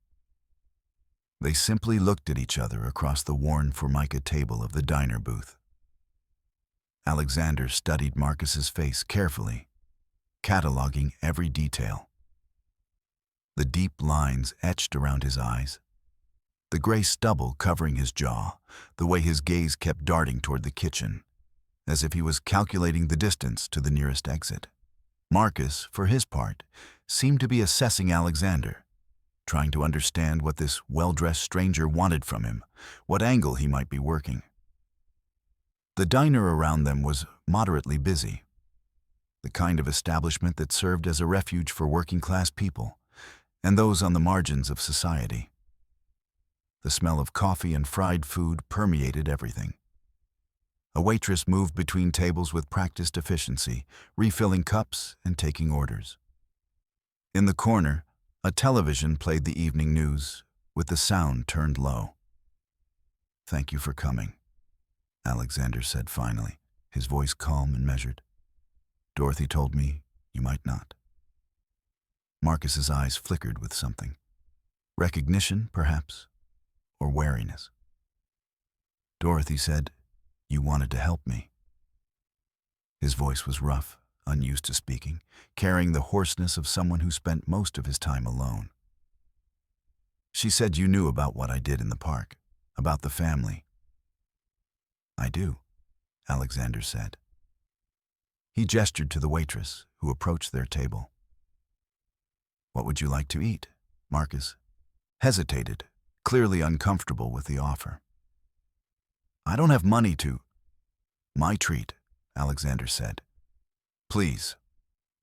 They simply looked at each other across the worn formica table of the diner booth. Alexander studied Marcus's face carefully, cataloging every detail. The deep lines etched around his eyes, the gray stubble covering his jaw, the way his gaze kept darting toward the kitchen, as if he was calculating the distance to the nearest exit. Marcus, for his part, seemed to be assessing Alexander, trying to understand what this well-dressed stranger wanted from him, what angle he might be working. The diner around them was moderately busy, the kind of establishment that served as a refuge for working-class people and those on the margins of society. The smell of coffee and fried food permeated everything. A waitress moved between tables with practiced efficiency, refilling cups and taking orders. In the corner, a television played the evening news, with the sound turned low. "Thank you for coming," Alexander said finally, his voice calm and measured. "Dorothy told me you might not." Marcus's eyes flickered with something. Recognition, perhaps, or wariness. "Dorothy said you wanted to help me." His voice was rough, unused to speaking, carrying the hoarseness of someone who spent most of his time alone. "She said you knew about what I did in the park, about the family." "I do," Alexander said. He gestured to the waitress, who approached their table. "What would you like to eat?" Marcus hesitated, clearly uncomfortable with the offer. "I don't have money to—" "My treat," Alexander said. "Please,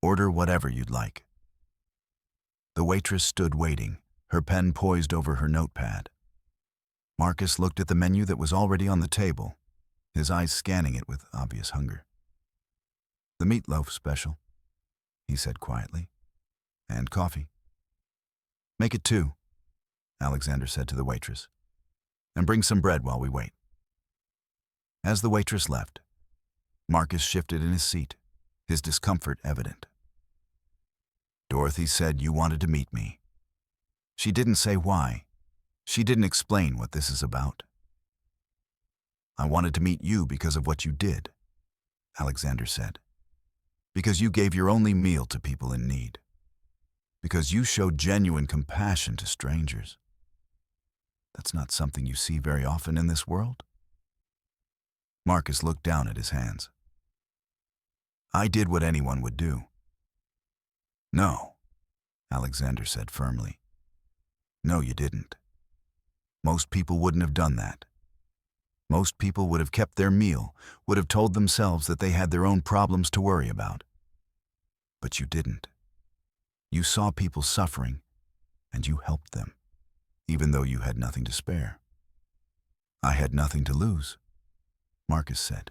order whatever you'd like." The waitress stood waiting, her pen poised over her notepad. Marcus looked at the menu that was already on the table, his eyes scanning it with obvious hunger. "The meatloaf special," he said quietly. "And coffee." "Make it 2, Alexander said to the waitress. "And bring some bread while we wait." As the waitress left, Marcus shifted in his seat, his discomfort evident. "Dorothy said you wanted to meet me. She didn't say why. She didn't explain what this is about." "I wanted to meet you because of what you did," Alexander said. Because you gave your only meal to people in need. Because you showed genuine compassion to strangers. That's not something you see very often in this world. Marcus looked down at his hands. I did what anyone would do. No, Alexander said firmly. No, you didn't. Most people wouldn't have done that. Most people would have kept their meal, would have told themselves that they had their own problems to worry about. But you didn't. You saw people suffering, and you helped them, even though you had nothing to spare. I had nothing to lose, Marcus said,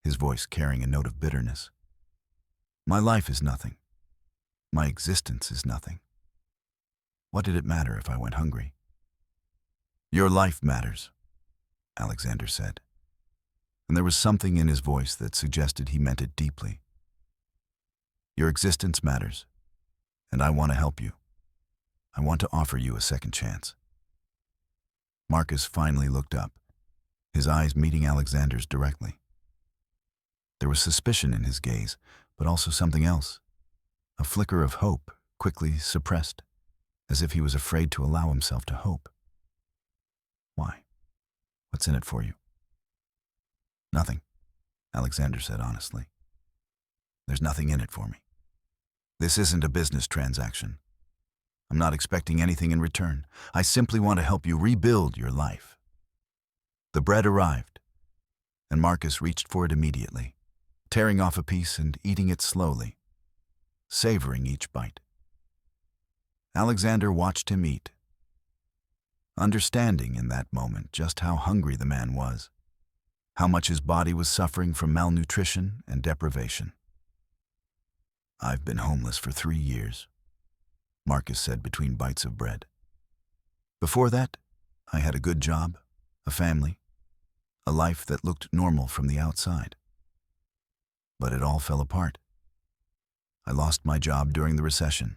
his voice carrying a note of bitterness. My life is nothing. My existence is nothing. What did it matter if I went hungry? Your life matters, Alexander said, and there was something in his voice that suggested he meant it deeply. Your existence matters, and I want to help you. I want to offer you a second chance. Marcus finally looked up, his eyes meeting Alexander's directly. There was suspicion in his gaze, but also something else, a flicker of hope, quickly suppressed, as if he was afraid to allow himself to hope. Why? What's in it for you? Nothing, Alexander said honestly. There's nothing in it for me. This isn't a business transaction. I'm not expecting anything in return. I simply want to help you rebuild your life. The bread arrived, and Marcus reached for it immediately, tearing off a piece and eating it slowly, savoring each bite. Alexander watched him eat, understanding in that moment just how hungry the man was, how much his body was suffering from malnutrition and deprivation. I've been homeless for 3 years, Marcus said between bites of bread. Before that, I had a good job, a family, a life that looked normal from the outside. But it all fell apart. I lost my job during the recession.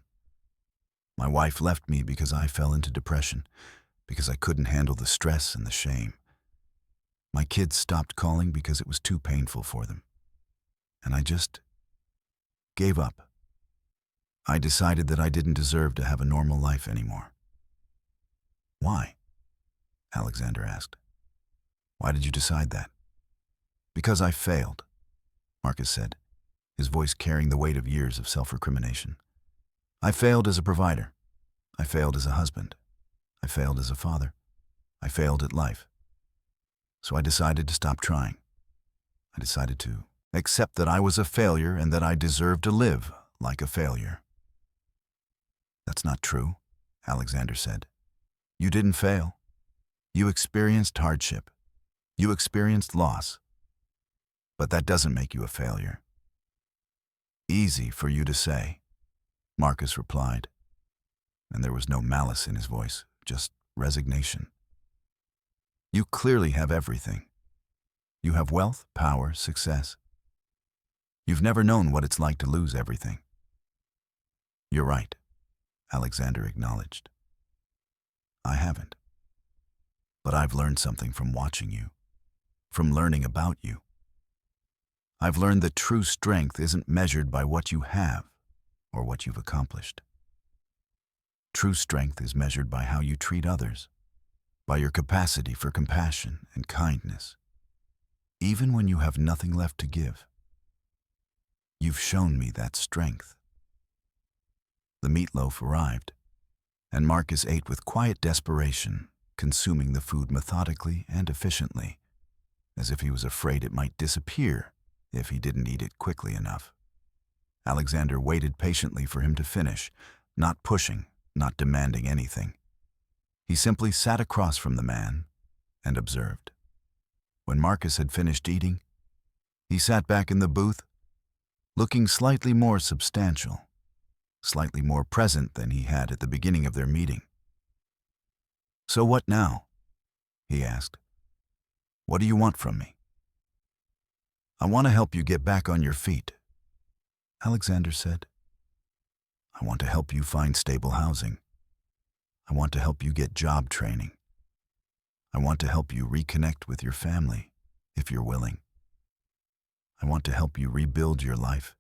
My wife left me because I fell into depression, because I couldn't handle the stress and the shame. My kids stopped calling because it was too painful for them. And I just gave up. I decided that I didn't deserve to have a normal life anymore. Why? Alexander asked. Why did you decide that? Because I failed, Marcus said, his voice carrying the weight of years of self-recrimination. I failed as a provider. I failed as a husband. I failed as a father. I failed at life. So I decided to stop trying. I decided to accept that I was a failure and that I deserved to live like a failure. That's not true, Alexander said. You didn't fail. You experienced hardship. You experienced loss. But that doesn't make you a failure. Easy for you to say, Marcus replied, and there was no malice in his voice, just resignation. You clearly have everything. You have wealth, power, success. You've never known what it's like to lose everything. You're right, Alexander acknowledged. I haven't. But I've learned something from watching you, from learning about you. I've learned that true strength isn't measured by what you have or what you've accomplished. True strength is measured by how you treat others, by your capacity for compassion and kindness, even when you have nothing left to give. You've shown me that strength. The meatloaf arrived, and Marcus ate with quiet desperation, consuming the food methodically and efficiently, as if he was afraid it might disappear if he didn't eat it quickly enough. Alexander waited patiently for him to finish, not pushing, not demanding anything. He simply sat across from the man and observed. When Marcus had finished eating, he sat back in the booth, looking slightly more substantial, slightly more present than he had at the beginning of their meeting. So what now? He asked. What do you want from me? I want to help you get back on your feet, Alexander said. I want to help you find stable housing. I want to help you get job training. I want to help you reconnect with your family, if you're willing. I want to help you rebuild your life,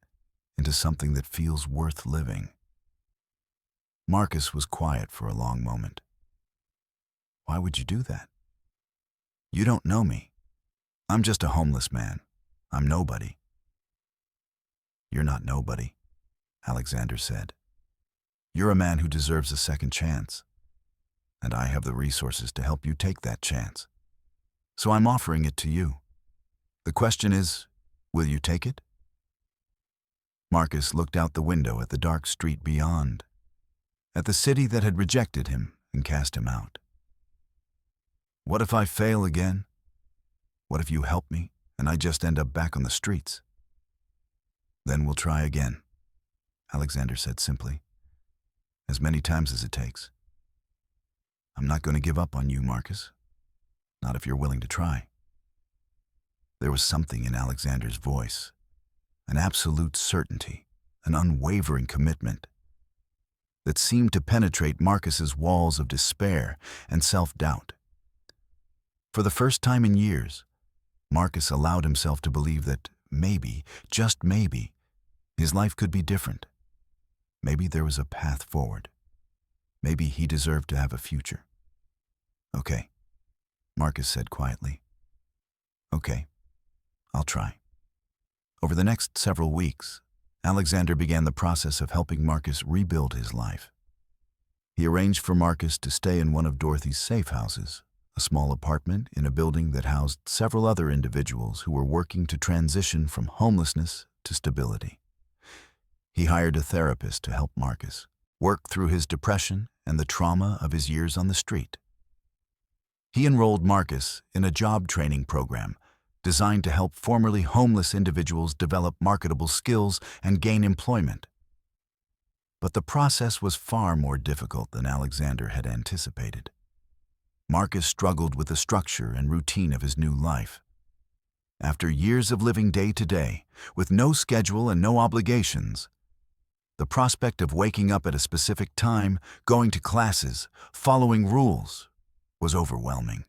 into something that feels worth living. Marcus was quiet for a long moment. Why would you do that? You don't know me. I'm just a homeless man. I'm nobody. You're not nobody, Alexander said. You're a man who deserves a second chance, and I have the resources to help you take that chance. So I'm offering it to you. The question is, will you take it? Marcus looked out the window at the dark street beyond, at the city that had rejected him and cast him out. What if I fail again? What if you help me and I just end up back on the streets? Then we'll try again, Alexander said simply. As many times as it takes. I'm not going to give up on you, Marcus. Not if you're willing to try. There was something in Alexander's voice, an absolute certainty, an unwavering commitment that seemed to penetrate Marcus's walls of despair and self-doubt. For the first time in years, Marcus allowed himself to believe that maybe, just maybe, his life could be different. Maybe there was a path forward. Maybe he deserved to have a future. Okay, Marcus said quietly. Okay, I'll try. Over the next several weeks, Alexander began the process of helping Marcus rebuild his life. He arranged for Marcus to stay in one of Dorothy's safe houses, a small apartment in a building that housed several other individuals who were working to transition from homelessness to stability. He hired a therapist to help Marcus work through his depression and the trauma of his years on the street. He enrolled Marcus in a job training program designed to help formerly homeless individuals develop marketable skills and gain employment. But the process was far more difficult than Alexander had anticipated. Marcus struggled with the structure and routine of his new life. After years of living day to day, with no schedule and no obligations, the prospect of waking up at a specific time, going to classes, following rules, was overwhelming.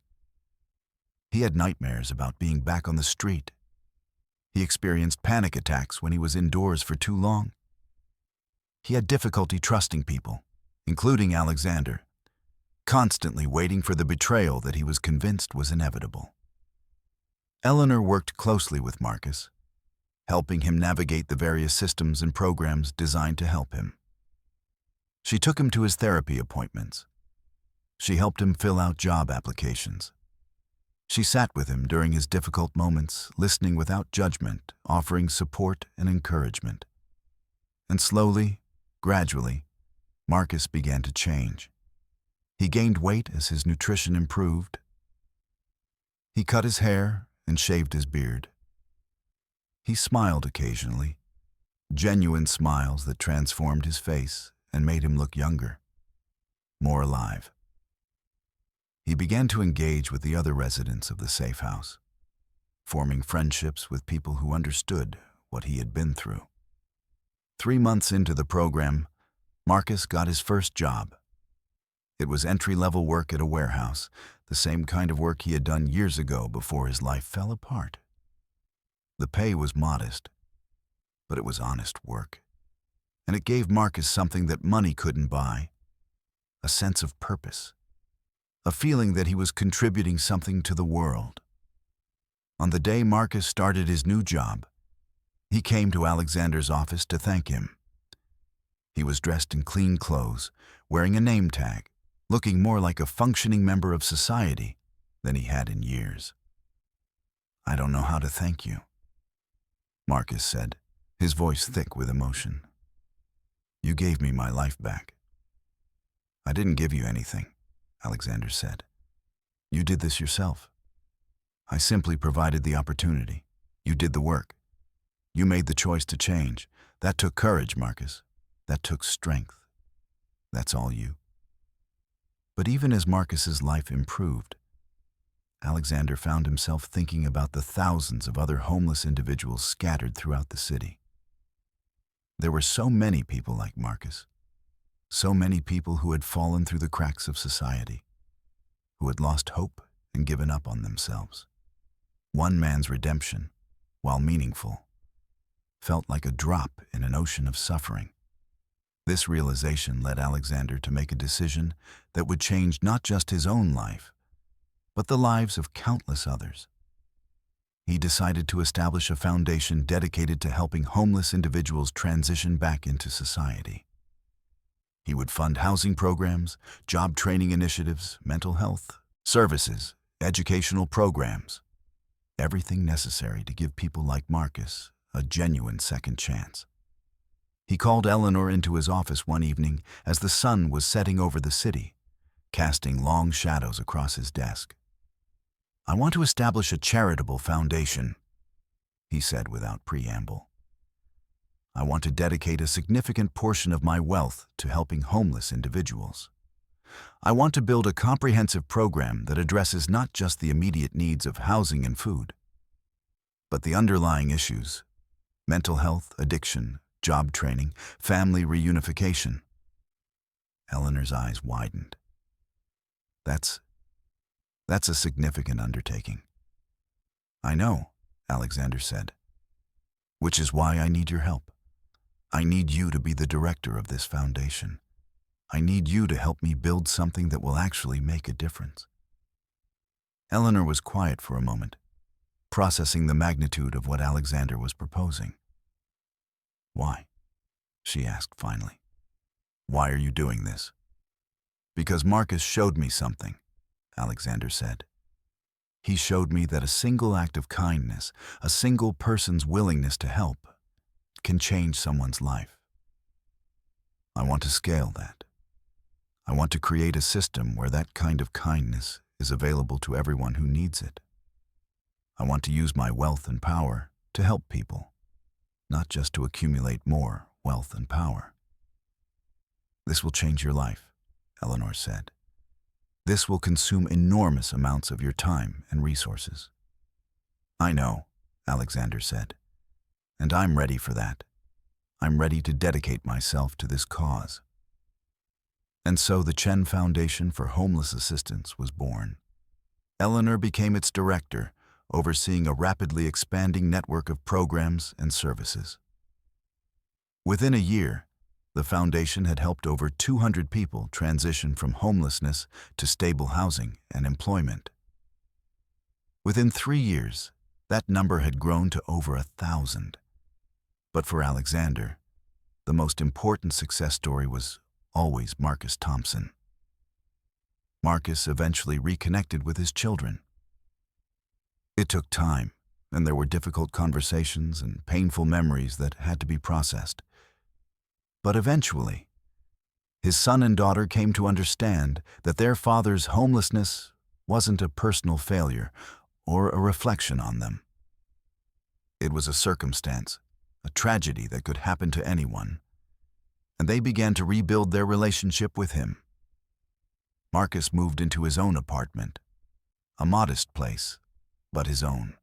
He had nightmares about being back on the street. He experienced panic attacks when he was indoors for too long. He had difficulty trusting people, including Alexander, constantly waiting for the betrayal that he was convinced was inevitable. Eleanor worked closely with Marcus, helping him navigate the various systems and programs designed to help him. She took him to his therapy appointments. She helped him fill out job applications. She sat with him during his difficult moments, listening without judgment, offering support and encouragement. And slowly, gradually, Marcus began to change. He gained weight as his nutrition improved. He cut his hair and shaved his beard. He smiled occasionally, genuine smiles that transformed his face and made him look younger, more alive. He began to engage with the other residents of the safe house, forming friendships with people who understood what he had been through. 3 months into the program, Marcus got his first job. It was entry-level work at a warehouse, the same kind of work he had done years ago before his life fell apart. The pay was modest, but it was honest work, and it gave Marcus something that money couldn't buy, a sense of purpose, a feeling that he was contributing something to the world. On the day Marcus started his new job, he came to Alexander's office to thank him. He was dressed in clean clothes, wearing a name tag, looking more like a functioning member of society than he had in years. "I don't know how to thank you," Marcus said, his voice thick with emotion. "You gave me my life back." "I didn't give you anything," Alexander said. "You did this yourself. I simply provided the opportunity. You did the work. You made the choice to change. That took courage, Marcus. That took strength. That's all you." But even as Marcus's life improved, Alexander found himself thinking about the thousands of other homeless individuals scattered throughout the city. There were so many people like Marcus, so many people who had fallen through the cracks of society, who had lost hope and given up on themselves. One man's redemption, while meaningful, felt like a drop in an ocean of suffering. This realization led Alexander to make a decision that would change not just his own life, but the lives of countless others. He decided to establish a foundation dedicated to helping homeless individuals transition back into society. He would fund housing programs, job training initiatives, mental health services, educational programs, everything necessary to give people like Marcus a genuine second chance. He called Eleanor into his office one evening as the sun was setting over the city, casting long shadows across his desk. "I want to establish a charitable foundation," he said without preamble. "I want to dedicate a significant portion of my wealth to helping homeless individuals. I want to build a comprehensive program that addresses not just the immediate needs of housing and food, but the underlying issues: mental health, addiction, job training, family reunification." Eleanor's eyes widened. That's a significant undertaking." "I know," Alexander said, "which is why I need your help. I need you to be the director of this foundation. I need you to help me build something that will actually make a difference." Eleanor was quiet for a moment, processing the magnitude of what Alexander was proposing. "Why?" she asked finally. "Why are you doing this?" "Because Marcus showed me something," Alexander said. "He showed me that a single act of kindness, a single person's willingness to help, can change someone's life. I want to scale that. I want to create a system where that kind of kindness is available to everyone who needs it. I want to use my wealth and power to help people, not just to accumulate more wealth and power." "This will change your life," Eleanor said. "This will consume enormous amounts of your time and resources." "I know," Alexander said, "and I'm ready for that. I'm ready to dedicate myself to this cause." And so the Chen Foundation for Homeless Assistance was born. Eleanor became its director, overseeing a rapidly expanding network of programs and services. Within a year, the foundation had helped over 200 people transition from homelessness to stable housing and employment. Within 3 years, that number had grown to over 1,000. But for Alexander, the most important success story was always Marcus Thompson. Marcus eventually reconnected with his children. It took time, and there were difficult conversations and painful memories that had to be processed. But eventually, his son and daughter came to understand that their father's homelessness wasn't a personal failure or a reflection on them. It was a circumstance, a tragedy that could happen to anyone, and they began to rebuild their relationship with him. Marcus moved into his own apartment, a modest place, but his own.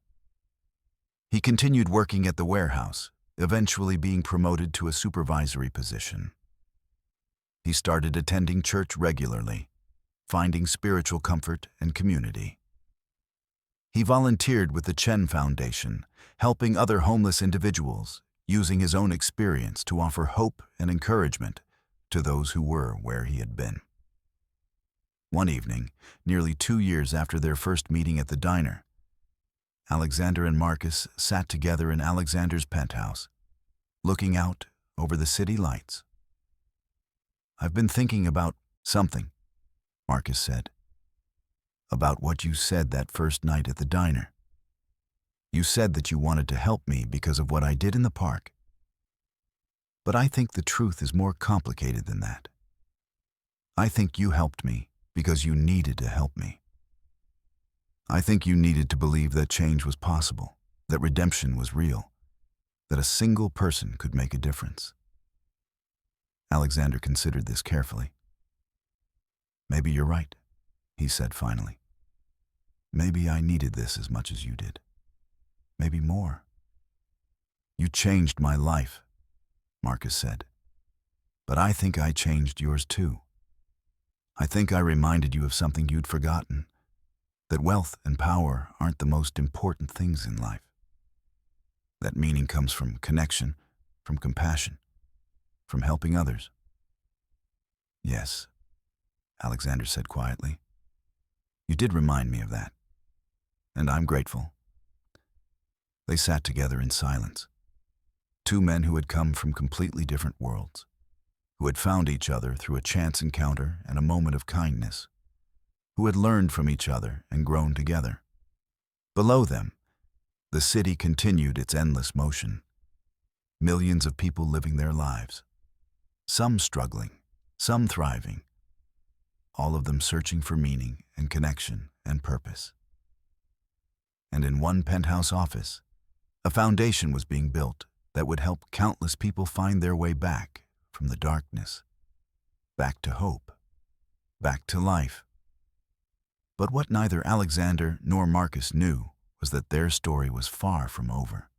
He continued working at the warehouse, eventually being promoted to a supervisory position. He started attending church regularly, finding spiritual comfort and community. He volunteered with the Chen Foundation, helping other homeless individuals, using his own experience to offer hope and encouragement to those who were where he had been. One evening, nearly 2 years after their first meeting at the diner, Alexander and Marcus sat together in Alexander's penthouse, looking out over the city lights. "I've been thinking about something," Marcus said. "About what you said that first night at the diner. You said that you wanted to help me because of what I did in the park. But I think the truth is more complicated than that. I think you helped me because you needed to help me. I think you needed to believe that change was possible, that redemption was real, that a single person could make a difference." Alexander considered this carefully. "Maybe you're right," he said finally. "Maybe I needed this as much as you did. Maybe more." "You changed my life," Marcus said. "But I think I changed yours too. I think I reminded you of something you'd forgotten, that wealth and power aren't the most important things in life. That meaning comes from connection, from compassion, from helping others. Yes, Alexander said quietly. You did remind me of that, and I'm grateful. They sat together in silence. Two men who had come from completely different worlds, who had found each other through a chance encounter and a moment of kindness, who had learned from each other and grown together. Below them, the city continued its endless motion. Millions of people living their lives, some struggling, some thriving, all of them searching for meaning and connection and purpose. And in one penthouse office, a foundation was being built that would help countless people find their way back from the darkness, back to hope, back to life. But what neither Alexander nor Marcus knew was that their story was far from over.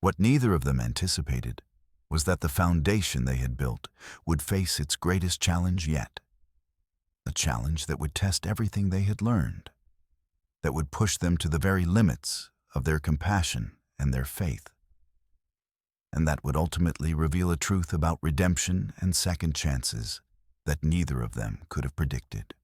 What neither of them anticipated was that the foundation they had built would face its greatest challenge yet, a challenge that would test everything they had learned, that would push them to the very limits of their compassion and their faith, and that would ultimately reveal a truth about redemption and second chances that neither of them could have predicted.